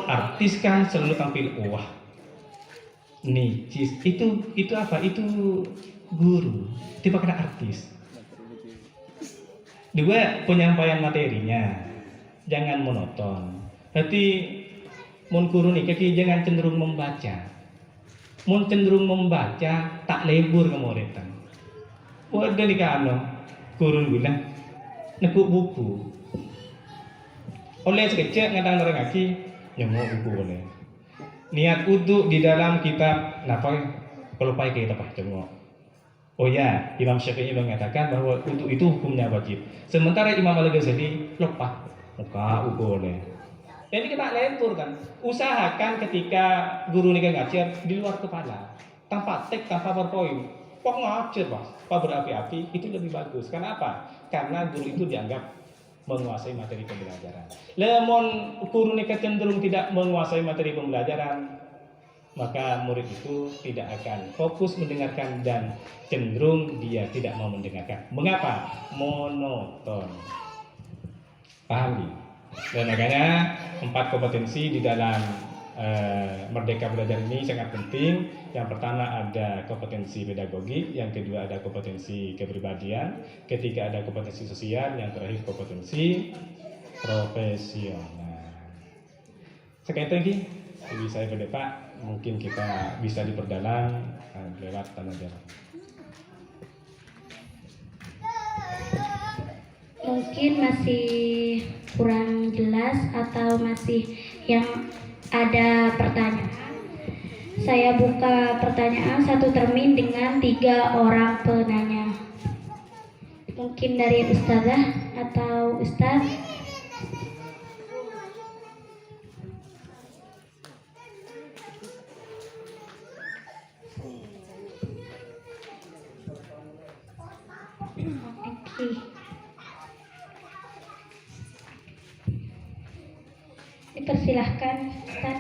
artis kan selalu tampil wah. Nicis itu apa? Itu guru. Tiba kena artis. Dua, penyampaian materinya jangan monoton. Berarti mon guru nih kaki jangan cenderung membaca. Mon cenderung membaca tak lebur ke muridnya. Wadah di kano guru gula nekuk buku. Oleh sekecil ngadang orang kaki nyemuk buku boleh. Niat uduk di dalam kitab napa kalau pai kita pak cengok. Oh ya, Imam Syafi'i mengatakan bahwa uduk itu hukumnya wajib. Sementara Imam Al-Ghazali lepas muka uduk boleh. Jadi kita lentur kan. Usahakan ketika guru nikah ngajar di luar kepala, tanpa tek, tanpa PowerPoint. Pok ngajar pak, pak berapi-api itu lebih bagus. Karena apa? Karena guru itu dianggap menguasai materi pembelajaran. Lemon guru nikah cenderung tidak menguasai materi pembelajaran, maka murid itu tidak akan fokus mendengarkan dan cenderung dia tidak mau mendengarkan. Mengapa? Monoton. Pahami? Dan makanya 4 kompetensi di dalam Merdeka Belajar ini sangat penting. Yang pertama ada kompetensi pedagogik, yang kedua ada kompetensi kepribadian, ketiga ada kompetensi sosial, yang terakhir kompetensi profesional. Sekali lagi, jadi saya pada Pak, mungkin kita bisa diperdalam lewat tanda jawab. Mungkin masih kurang jelas atau masih yang ada pertanyaan. Saya buka pertanyaan satu termin dengan 3 orang penanya. Mungkin dari Ustazah atau Ustaz. Oke. Dipersilahkan Ustaz.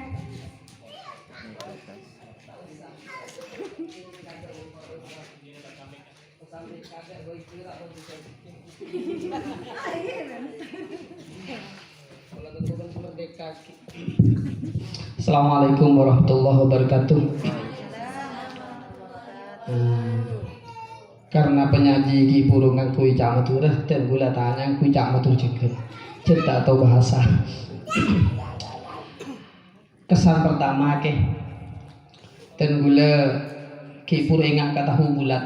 Assalamualaikum warahmatullahi wabarakatuh. Karena penyaji ki burungan kui cak maturah dan gula tanya kui cak matur juga cerita atau bahasa. Kesan pertama ke dan gula ki pur ingat ke tahu bulat.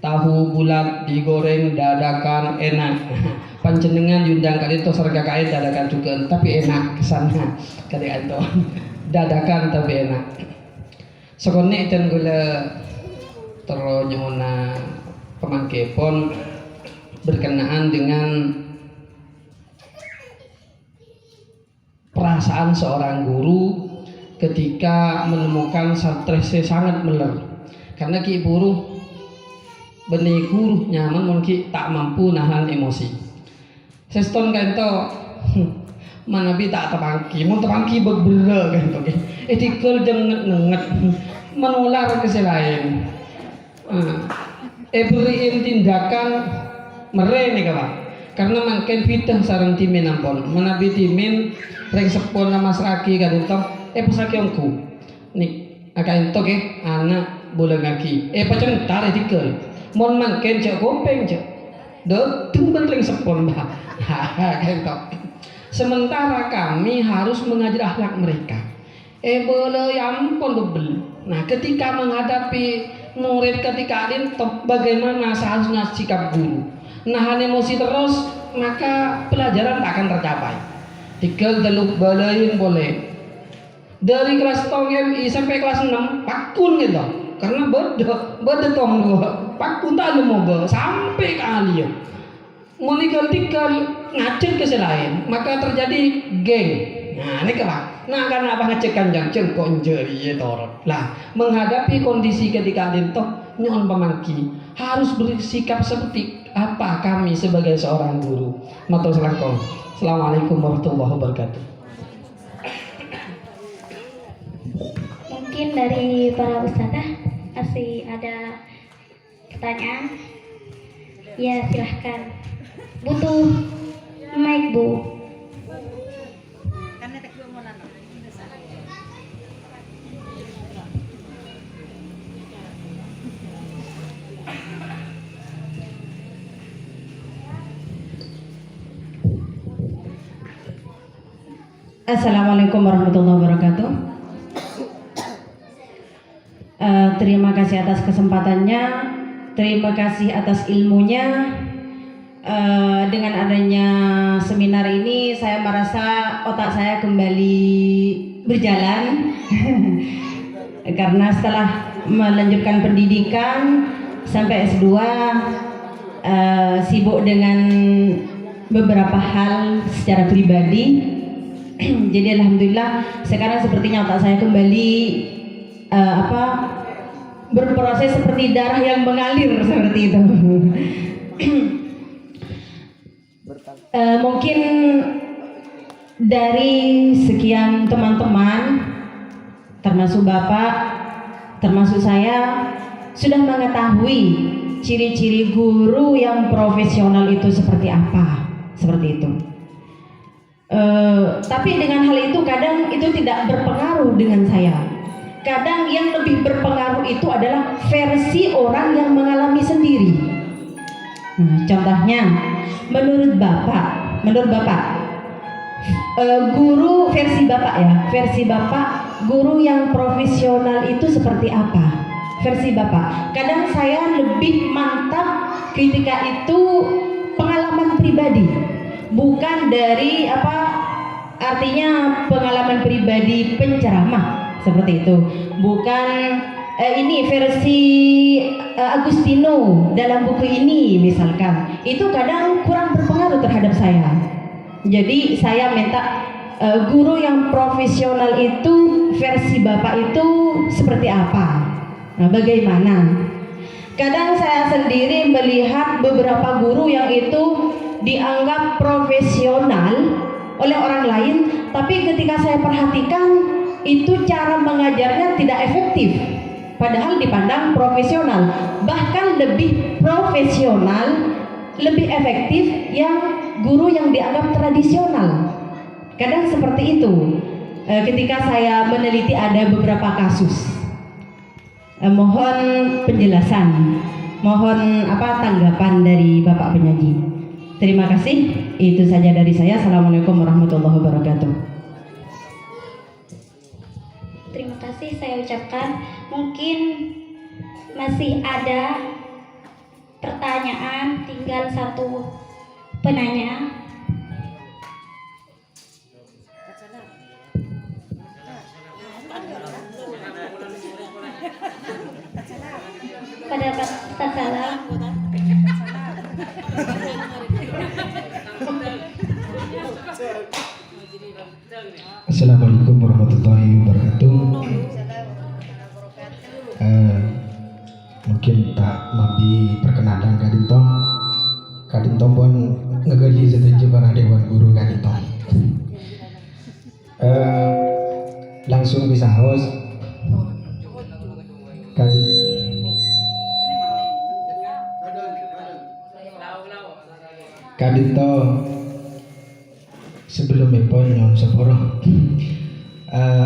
Tahu bulat digoreng dadakan enak. Panjenengan yundang kali itu serga kait dadakan juga tapi enak kesannya kali itu dadakan tapi enak. Sekonek dan gula teronyona pemangkepon berkenaan dengan perasaan seorang guru ketika menemukan stresnya sangat meler karena ki buruh benih guru nyaman mungkin tak mampu nahan emosi seston kanto manabi tak tepangki mau tepangki berbela kanto etikal jangan nenget menular ke selain beriin tindakan merene kawan karena makin pitah sarang timin ampun menabi timin reng sepon nama seraki kadento pesaki ongku nik akan ento ke anak bola ngaki pacen tar etikal mon makin cek kopeng cek do tumben reng sepon bah kanto sementara kami harus mengajar akhlak mereka bola ampun bebel. Nah ketika menghadapi murid ketika top bagaimana seharusnya sikap guru nahan emosi terus maka pelajaran tak akan tercapai. Tiga teluk balain boleh dari kelas tongem sampai kelas 6 pakun gitu karena beda tong dua pakun tak mau sampai ke alia menikal ngacir ke selain maka terjadi geng. Nah ini kawan nah karena apa ngecekan jangceng konjeri ya torot lah menghadapi kondisi ketika adintoh nyon pemangki harus bersikap seperti apa kami sebagai seorang guru. Matur selangkong. Assalamualaikum warahmatullahi wabarakatuh. Mungkin dari para ustazah masih ada pertanyaan? Ya, silahkan. Butuh mic, Bu. Assalamualaikum warahmatullahi wabarakatuh. Terima kasih atas kesempatannya, terima kasih atas ilmunya. Dengan adanya seminar ini, saya merasa otak saya kembali berjalan karena setelah melanjutkan pendidikan sampai S2, sibuk dengan beberapa hal secara pribadi. Jadi alhamdulillah sekarang sepertinya otak saya kembali berproses seperti darah yang mengalir seperti itu. Mungkin dari sekian teman-teman, termasuk Bapak, termasuk saya, sudah mengetahui ciri-ciri guru yang profesional itu seperti apa, seperti itu. Tapi dengan hal itu kadang itu tidak berpengaruh dengan saya. Kadang yang lebih berpengaruh itu adalah versi orang yang mengalami sendiri. Contohnya, menurut Bapak, guru versi Bapak ya, versi Bapak, guru yang profesional itu seperti apa? Versi Bapak. Kadang saya lebih mantap ketika itu pengalaman pribadi. Bukan dari artinya pengalaman pribadi penceramah seperti itu, bukan ini versi Agustino dalam buku ini misalkan, itu kadang kurang berpengaruh terhadap saya. Jadi saya minta guru yang profesional itu versi Bapak itu seperti apa, bagaimana. Kadang saya sendiri melihat beberapa guru yang itu dianggap profesional oleh orang lain, tapi ketika saya perhatikan itu cara mengajarnya tidak efektif, padahal dipandang profesional. Bahkan lebih profesional, lebih efektif yang guru yang dianggap tradisional. Kadang seperti itu. Ketika saya meneliti ada beberapa kasus, mohon penjelasan, mohon tanggapan dari Bapak penyaji. Terima kasih, itu saja dari saya. Assalamualaikum warahmatullahi wabarakatuh. Terima kasih saya ucapkan. Mungkin masih ada pertanyaan, tinggal satu penanya. Pada Pak Ustaz Salam. Assalamualaikum warahmatullahi wabarakatuh. Mungkin tak mabi perkenalan kadintong pun ngegali setuju para dewan guru kadintong. Langsung bisa host kadinto sebelumnya pun nyon seporoh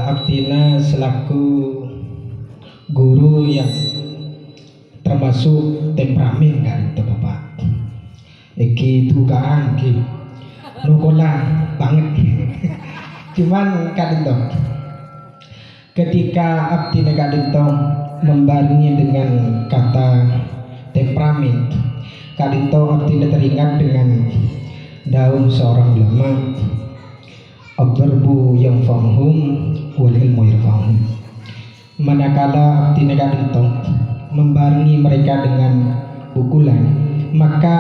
Abdina selaku guru yang termasuk temperamen kadinto Bapak iki dugaan ki nukola banget cuman kadinto ketika Abdina kadinto membarengi dengan kata temperamen, kadinto Abdina teringat dengan daun seorang ulama, ad-darbu yanfa'uhum wal ilmu yarfa'uhum. Manakala Abdina kadinto membarengi mereka dengan pukulan, maka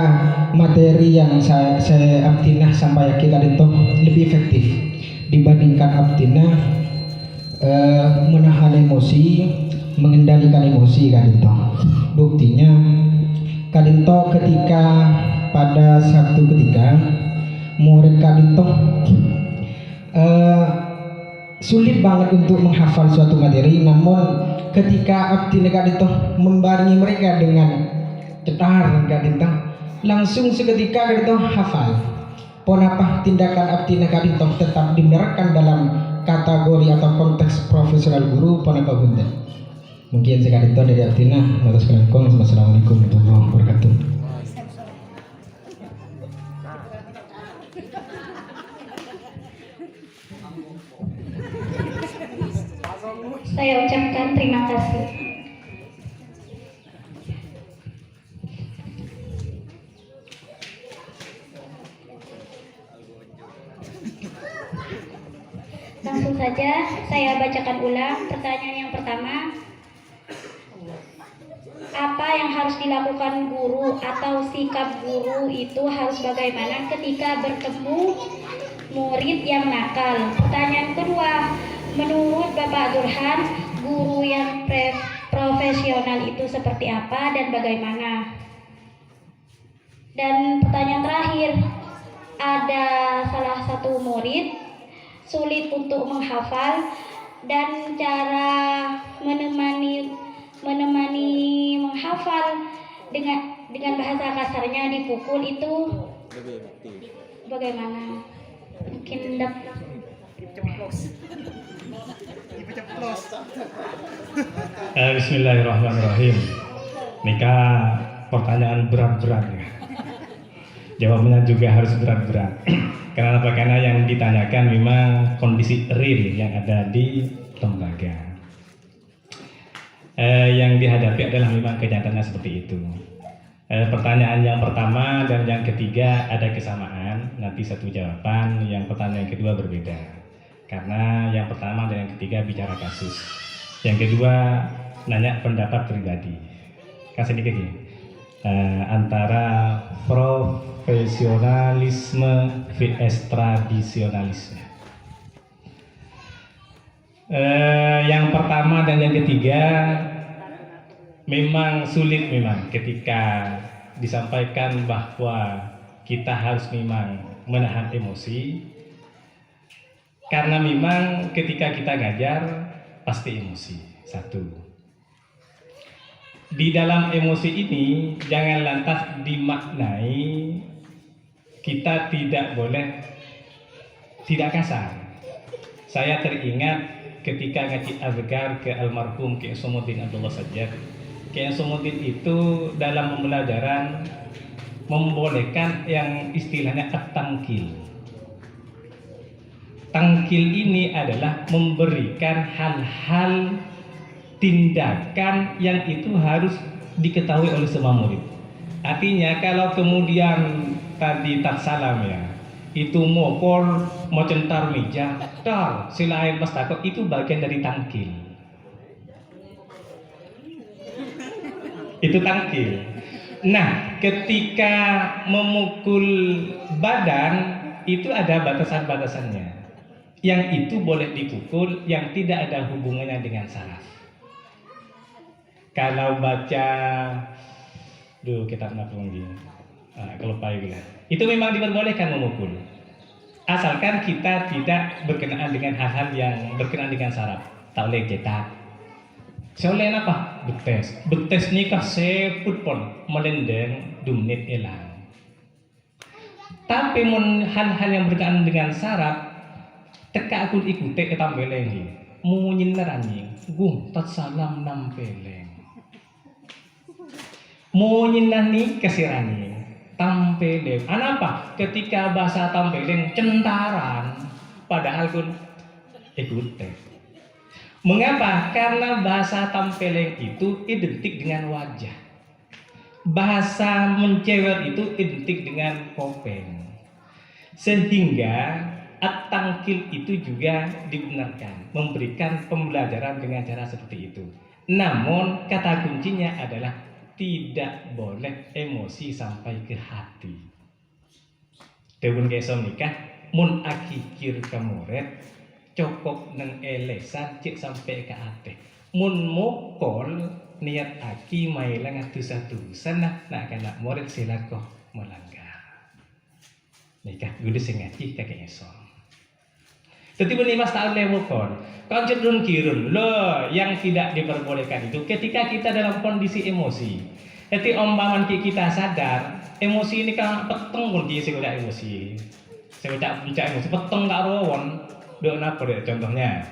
materi yang saya Abdina sampaikan kadinto lebih efektif dibandingkan Abdina menahan emosi, mengendalikan emosi kadinto. Buktinya kadinto ketika pada satu ketika murid kadinto sulit banget untuk menghafal suatu materi, namun ketika abdi negara itu membarengi mereka dengan cetar kadito, langsung seketika kadito hafal. Pon apa tindakan abdi negara itu tetap dibenarkan dalam kategori atau konteks profesional guru pon apa bunda. Mungkin sekali itu dari abdina. Wassalamualaikum warahmatullahi wabarakatuh. Saya ucapkan terima kasih. Langsung saja saya bacakan ulang pertanyaan yang pertama. Apa yang harus dilakukan guru atau sikap guru itu harus bagaimana ketika bertemu murid yang nakal? Pertanyaan kedua, menurut Bapak Durhan, guru yang profesional itu seperti apa dan bagaimana? Dan pertanyaan terakhir, ada salah satu murid sulit untuk menghafal dan cara menemani menghafal dengan bahasa kasarnya dipukul itu bagaimana? Mungkin Bismillahirrahmanirrahim. Nika pertanyaan berat-berat ya. Jawabnya juga harus berat-berat. Kenapa? Karena yang ditanyakan memang kondisi real yang ada di lembaga. Yang dihadapi adalah memang kenyataannya seperti itu. Pertanyaan yang pertama dan yang ketiga ada kesamaan, nanti satu jawaban. Yang pertanyaan yang kedua berbeda, karena yang pertama dan yang ketiga bicara kasus, yang kedua nanya pendapat pribadi. Kasih dikit ya, antara profesionalisme vs tradisionalisme. Yang pertama dan yang ketiga memang sulit memang ketika disampaikan bahwa kita harus memang menahan emosi, karena memang ketika kita ngajar pasti emosi. Satu, di dalam emosi ini jangan lantas dimaknai kita tidak boleh tidak kasar. Saya teringat ketika ngaji azkar ke almarhum Kiai Somuddin Abdullah Sajjad. Kiai Somuddin itu dalam pembelajaran membolehkan yang istilahnya at-tangkil. Tangkil ini adalah memberikan hal-hal tindakan yang itu harus diketahui oleh semua murid. Artinya kalau kemudian tadi tak salam ya, itu mokor mau centar meja, tar silain pas takut, itu bagian dari tangkil. Itu tangkil. Nah, ketika memukul badan itu ada batasan-batasannya. Yang itu boleh dipukul, yang tidak ada hubungannya dengan saraf. Kalau baca kitab Nabi kalau payung itu memang diperbolehkan memukul, asalkan kita tidak berkenaan dengan hal-hal yang berkenaan dengan saraf. Tak boleh cetak. Soalnya apa? Betes nikah seput pun melendeng dumnit elang. Tapi hal-hal yang berkenaan dengan saraf, teka aku ikuti ketambeleng ni. Munyin anjing, gung tat salam nampeleng. Munyin ni kesirani. Tampeleng. Apa? Ketika bahasa tampeleng centaran, padahal pun ikuti. Mengapa? Karena bahasa tampeleng itu identik dengan wajah. Bahasa mencewer itu identik dengan kopeng. Sehingga at-tangkil itu juga dibenarkan, memberikan pembelajaran dengan cara seperti itu. Namun kata kuncinya adalah tidak boleh emosi sampai ke hati. Dewun kesom nikah, mun akikir kamuret, cokok neng elesan cek sampai ke hati. Mun mokol niat aki mailang atusan nak kena murid silako melanggar. Nikah gudu sing ngaji kakek esom. Tetapi berimas tak lewokon. Kau cenderung kirun. Loh, yang tidak diperbolehkan itu ketika kita dalam kondisi emosi. Jadi umpaman kita sadar, emosi ini kan peteng pun dia sudah emosi. Saya bincang emosi peteng tak rawon. Dok napa deh contohnya?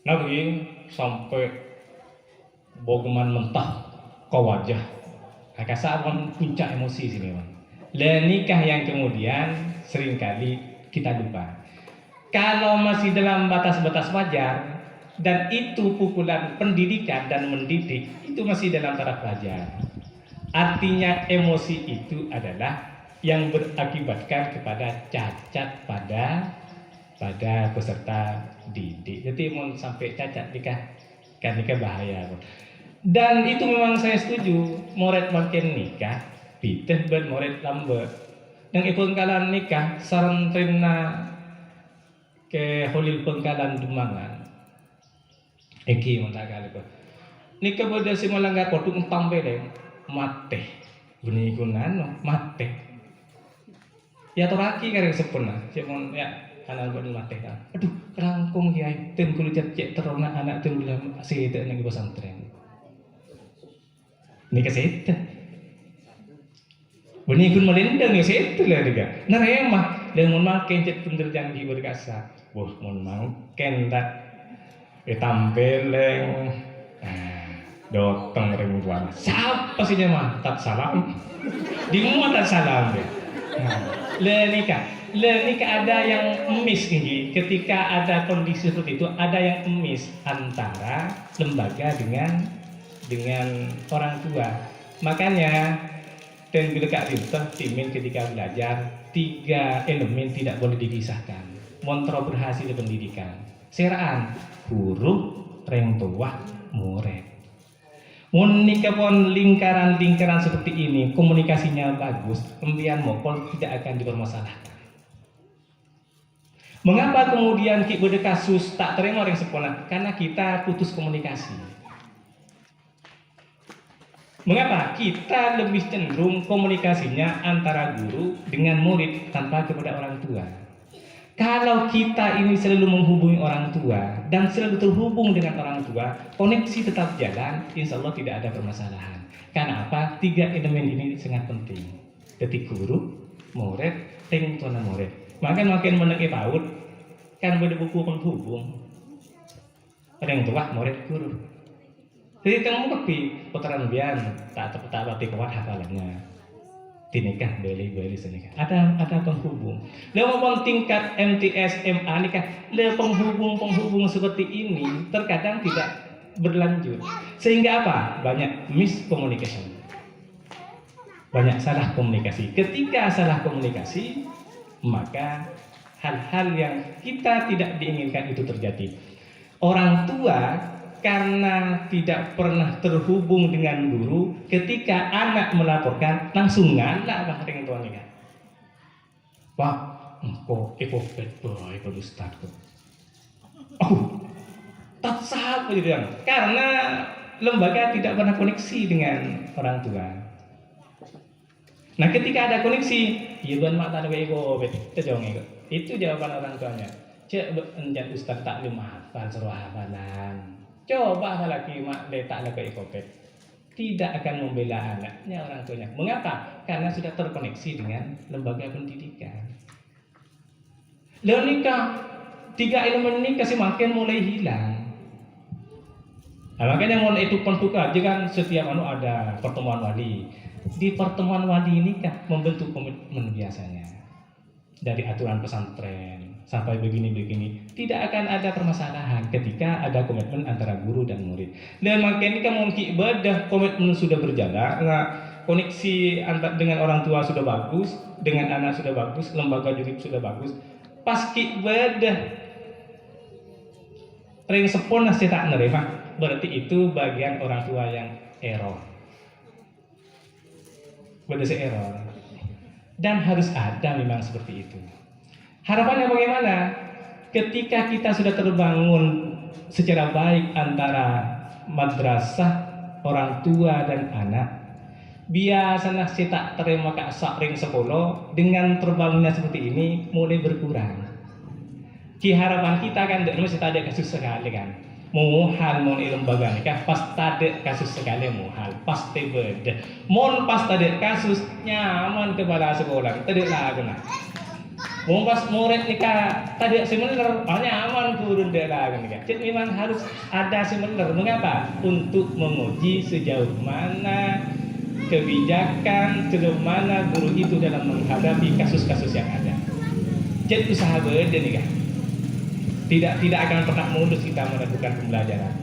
Nabi sampai bogeman mentah ke wajah. Kasar puncak emosi sini bang. Nikah yang kemudian seringkali kita lupa. Kalau masih dalam batas-batas wajar dan itu pukulan pendidikan dan mendidik itu masih dalam taraf wajar. Artinya emosi itu adalah yang berakibatkan kepada cacat pada peserta didik. Jadi mau sampai cacat nikah bahaya. Dan itu memang saya setuju. Moret makin nikah, piteh ben moret lambat. Yang ikut kalan nikah, saran trina ke holil pengkalan dumangan. Eki montak kali ko. Nikah pada si malangga koduk tampeleng mate. Bunyi gunano mate. Ya toraki kareng sepuna. Siapun ya anak buat mate kan. Aduh, rangkung kiai ten kulit cek terona anak ten bilang sete nang pesantren. Nikah sete. Bunyi gun melendang ya sete lah dia. Narema dengan makin cek bener janji berkasa. Wah, mon makin tak tampeleng. Doteng ring tuan. Siapa sih dia mah? Tak salam. Di rumah tak salam deh. Nikah ada yang miss ini. Ketika ada kondisi seperti itu, ada yang miss antara lembaga dengan orang tua. Makanya dan bila Kak Rinter timin ketika belajar 3 elemen tidak boleh dipisahkan. Montro berhasil pendidikan. Seraan guru, reng tua, murid. Menikah pun lingkaran-lingkaran seperti ini, komunikasinya bagus, kemudian mokol tidak akan dipermasalahkan. Mengapa kemudian kita kasus tak terima orang sekolah? Karena kita putus komunikasi. Mengapa? Kita lebih cenderung komunikasinya antara guru dengan murid tanpa kepada orang tua. Kalau kita ini selalu menghubungi orang tua dan selalu terhubung dengan orang tua, koneksi tetap jalan, insya Allah tidak ada permasalahan. Karena apa? 3 elemen ini sangat penting. Jadi guru, murid, tuan murid. Makin menengah paut, kan pada buku penghubung. Orang tua, murid, guru. Jadi kamu kepi putaran bian tak pati kuat hafalannya. Dinikah beli senikah. Ada penghubung. Lalu tingkat MTS MA nikah, penghubung seperti ini terkadang tidak berlanjut. Sehingga apa? Banyak miscommunication. Banyak salah komunikasi. Ketika salah komunikasi, maka hal-hal yang kita tidak diinginkan itu terjadi. Orang tua karena tidak pernah terhubung dengan guru, ketika anak melaporkan langsung ngalak bah dengan tuan nikah. Pak, engkau epopet boy pada ustadku. Tak sah gitu kan? Karena lembaga tidak pernah koneksi dengan orang tua. Nah, ketika ada koneksi, iya ban mak tak ada epopet, itu jawaban orang tuanya. Cek enjat ustad tak lima hafal suruh hafalan. Coba lagi mak letak lagi ekopet, tidak akan membela anaknya orang tuanya. Mengapa? Karena sudah terkoneksi dengan lembaga pendidikan. Lalu nikah, 3 elemen nikah semakin mulai hilang. Nah, makanya mulai itu pentuka aja kan setiap ada pertemuan wali. Di pertemuan wali nikah membentuk komitmen biasanya. Dari aturan pesantren sampai begini tidak akan ada permasalahan ketika ada komitmen antara guru dan murid. Dan makin ini mungkin ibadah komitmen sudah berjalan, nah, koneksi dengan orang tua sudah bagus, dengan anak sudah bagus, lembaga jurid sudah bagus. Pas ibadah ring sepon nasi tak nerima, berarti itu bagian orang tua yang error. Berarti error. Dan harus ada memang seperti itu. Harapannya bagaimana? Ketika kita sudah terbangun secara baik antara madrasah, orang tua dan anak, biasanya saya tak terima kak ring sekolah dengan terbangunnya seperti ini mulai berkurang. Ki harapan kita kan mesti ada kasus sekali kan. Muhal mon lembaga nikah pas tade kasus sekali muhal pasti beda. Mon pas tade kasus nyaman kepala sekolah tade lah kena. Mon pas murid nikah tade seminar nyaman turun deh lah nikah. Jadi memang harus ada seminar. Mengapa? Untuk menguji sejauh mana kebijakan, sejauh mana guru itu dalam menghadapi kasus-kasus yang ada. Jadi usaha beda nih kan. Tidak akan pernah mulus kita melakukan pembelajaran.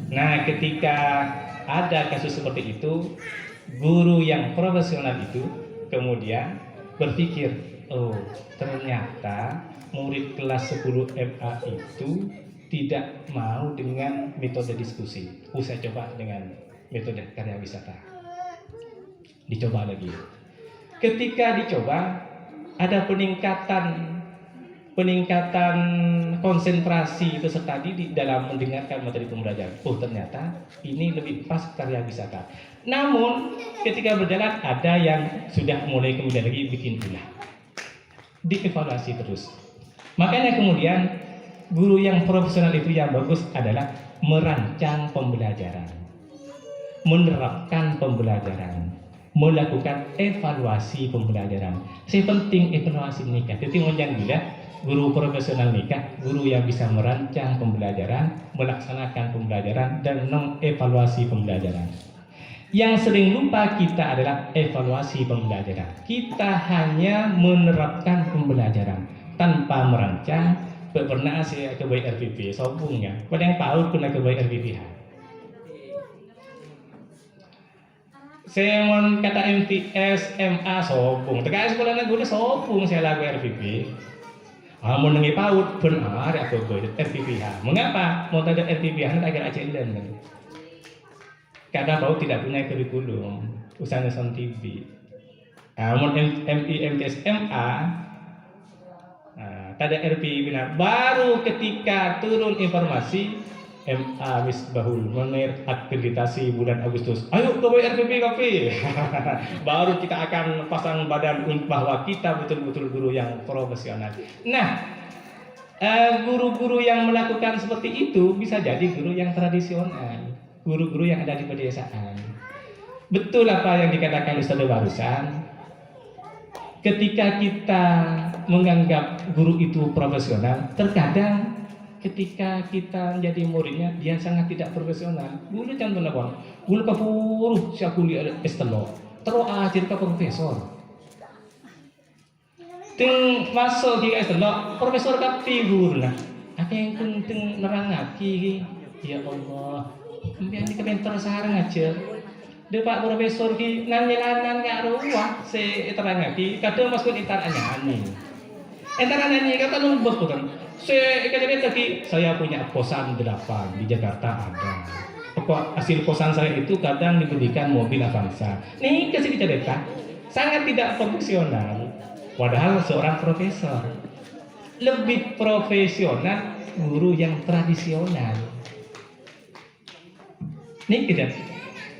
Nah, ketika ada kasus seperti itu, guru yang profesional itu kemudian berpikir, oh ternyata murid kelas 10 MA itu tidak mau dengan metode diskusi. Saya coba dengan metode karya wisata. Dicoba lagi. Ketika dicoba, ada peningkatan konsentrasi peserta didik dalam mendengarkan materi pembelajaran. Oh ternyata ini lebih pas karya wisata. Namun ketika berjalan ada yang sudah mulai kemudian lagi bikin ulah. Dievaluasi terus. Makanya kemudian guru yang profesional itu yang bagus adalah merancang pembelajaran, menerapkan pembelajaran, melakukan evaluasi pembelajaran. Yang penting evaluasi nikah. Jadi menjadi guru profesional nikah, guru yang bisa merancang pembelajaran, melaksanakan pembelajaran, dan mengevaluasi pembelajaran. Yang sering lupa kita adalah evaluasi pembelajaran. Kita hanya menerapkan pembelajaran tanpa merancang. Pernah saya ke RPP, sobungnya. Pada yang PAUD pernah ke RPP. Saya mau kata MTS, MA, sobung. Tegas sekolah negara sobung saya lagu RPP. Mau nengi PAUD benar aku ke RPPH. Mengapa? Mau ada RPPH agar aja kan. Karena PAUD tidak punya kurikulum, usahanya son TV. Mau MI MTS MA, tada RP benar. Baru ketika turun informasi MA Misbahul Munir akreditasi bulan Agustus. Ayo ke RPP KP. Baru kita akan pasang badan bahwa kita betul-betul guru yang profesional. Nah, guru-guru yang melakukan seperti itu bisa jadi guru yang tradisional, guru-guru yang ada di pedesaan. Betul apa yang dikatakan Ustaz barusan. Ketika kita menganggap guru itu profesional, terkadang ketika kita menjadi muridnya dia sangat tidak profesional. Guru jangan benar, guru kapuruh siap kuliah estelo, terus ajar ke profesor. Ting masuk di estelo, profesor kapi guru lah. Apa yang penting nerangaki, ya Allah, biar di komentar sarang aja. Dia Pak Profesor ki nanyilanan nggak ruah se terangaki, kadang masuk intar anyanyi. Intar anyanyi kata lumbus bukan. Saya punya kosan 8 di Jakarta ada. Hasil kosan saya itu kadang diberikan mobil Avanza. Nih kasih cerita, sangat tidak profesional. Padahal seorang profesor lebih profesional guru yang tradisional. Nih kita.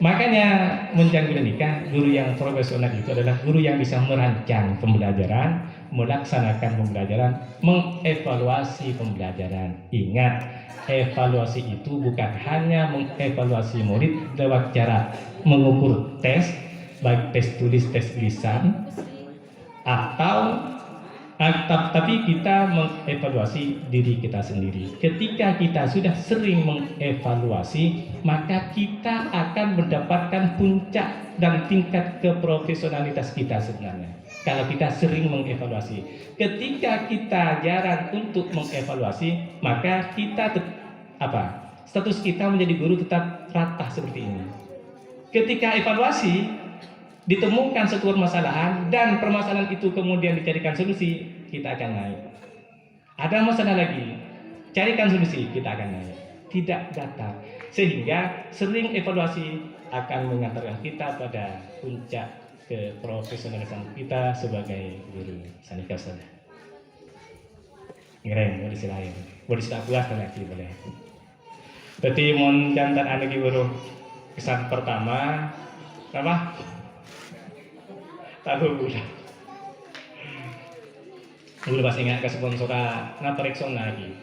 Makanya menjadi nikah, guru yang profesional itu adalah guru yang bisa merancang pembelajaran, melaksanakan pembelajaran, mengevaluasi pembelajaran. Ingat, evaluasi itu bukan hanya mengevaluasi murid lewat cara mengukur tes, baik tes tulis, tes lisan, tapi kita mengevaluasi diri kita sendiri. Ketika kita sudah sering mengevaluasi, maka kita akan mendapatkan puncak dan tingkat keprofesionalitas kita sebenarnya. Kalau kita sering mengevaluasi, ketika kita jarang untuk mengevaluasi, maka kita status kita menjadi guru tetap rata seperti ini. Ketika evaluasi ditemukan suatu permasalahan dan permasalahan itu kemudian dicarikan solusi, kita akan naik. Ada masalah lagi, carikan solusi, kita akan naik. Tidak datar. Sehingga sering evaluasi akan mengantarkan kita pada puncak keprofesionalisan kita sebagai guru. Sanika Ustaz. Ngereng, boleh silain. Boleh silain buat lagi boleh. Jadi mon jantan anak guru kesan pertama apa? Tahu bulan. Dulu pas ingat ke sponsora kenapa Rexona lagi.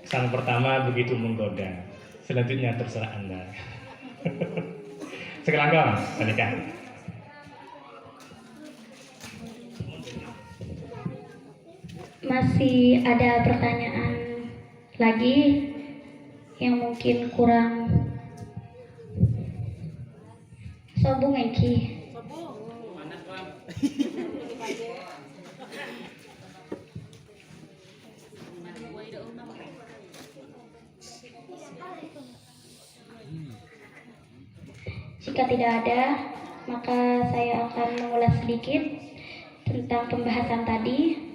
Kesan pertama begitu menggoda. Selanjutnya terserah Anda. Sekelangkong, menikah. Masih ada pertanyaan lagi yang mungkin kurang sobung Eki. Jika tidak ada, maka saya akan mengulas sedikit tentang pembahasan tadi.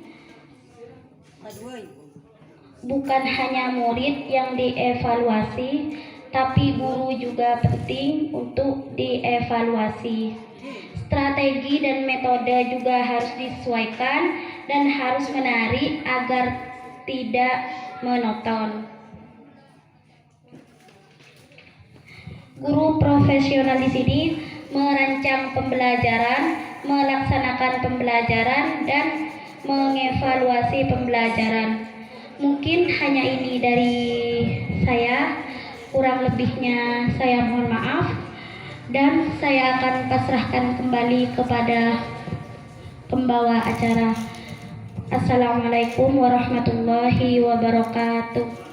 Bukan hanya murid yang dievaluasi, tapi guru juga penting untuk dievaluasi. Strategi dan metode juga harus disesuaikan dan harus menarik agar tidak monoton. Guru profesional di sini merancang pembelajaran, melaksanakan pembelajaran, dan mengevaluasi pembelajaran. Mungkin hanya ini dari saya, kurang lebihnya saya mohon maaf, dan saya akan pasrahkan kembali kepada pembawa acara. Assalamualaikum warahmatullahi wabarakatuh.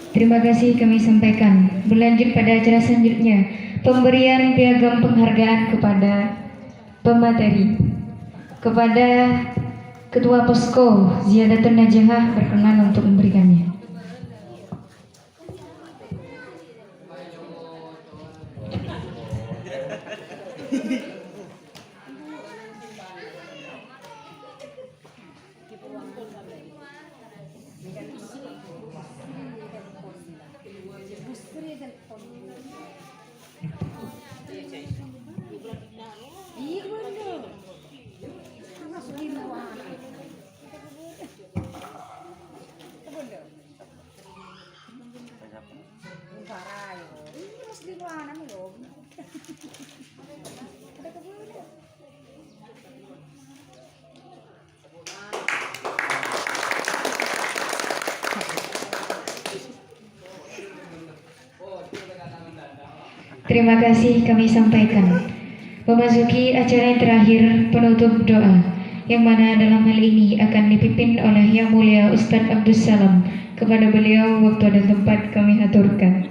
Terima kasih kami sampaikan. Berlanjut pada acara selanjutnya, pemberian piagam penghargaan kepada pemateri. Kepada Ketua Posko Ziyadatun Najahah berkenan untuk memberikannya. Terima kasih kami sampaikan. Memasuki acara yang terakhir, penutup doa, yang mana dalam hal ini akan dipimpin oleh Yang Mulia Ustadz Abdus Salam. Kepada beliau waktu dan tempat kami aturkan.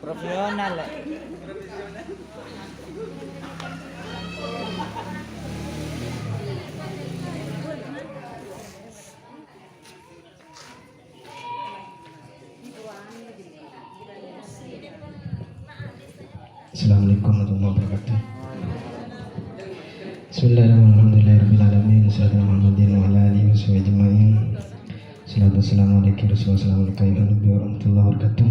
Profesional. Assalamualaikum warahmatullahi wabarakatuh. Bismillahirrahmanirrahim. Assalamualaikum warahmatullahi wabarakatuh. Salatu wassalamu ala warahmatullahi wabarakatuh.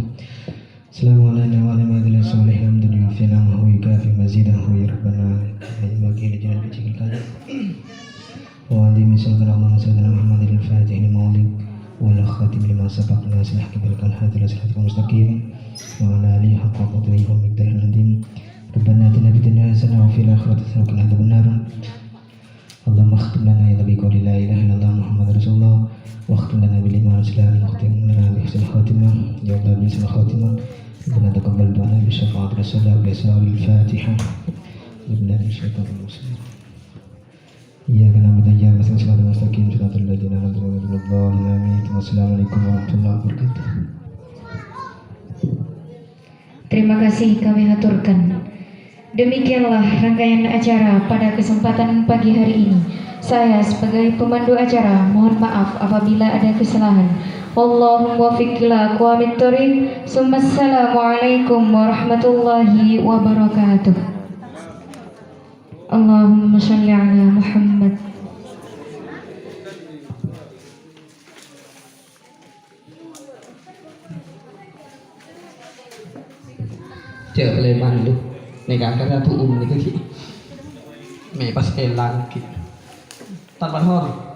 Assalamualaikum warahmatullahi wabarakatuh. Alhamdulillah fi nama wa yukafi mazidahu ya rabbana bagi rijal bijil kalim. Wa ali misalkan Allah sayyidina Muhammadil Fatih li maulid wal khatim lima sabaqna silah kibalkan hadil siratal mustaqim wa ala alihi haqqa qadrihi wa miqdaril azim. Rabbana atina fid dunya hasanah wa fil akhirati hasanah wa qina adzabannar. Allahumma khtim lana ya nabi qawli la ilaha illallah Muhammadur Rasulullah wa khtim lana bil iman wal islam wa khtim lana bi husnil khatimah ya Allah bi husnil khatimah. Rabbana taqabbal du'ana bi syafa'ati rasulillah bi asraril Fatihah. Billahi syaitanir rajim. Iyyaka na'budu wa iyyaka nasta'in ihdinas mustaqim shiratal ladzina an'amta 'alaihim ghairil maghdubi 'alaihim. Wassalamualaikum warahmatullahi wabarakatuh. Terima kasih kami aturkan. Demikianlah rangkaian acara pada kesempatan pagi hari ini. Saya sebagai pemandu acara mohon maaf apabila ada kesalahan. Wallahum muwaffiq ila aqwamit thoriq. Assalamualaikum warahmatullahi wabarakatuh. Allahumma shalli ala Muhammad. Chợ lên bàn lúc này cả cái thụ này cái gì mẹ bắt cái lan kịp tắt bắn hơn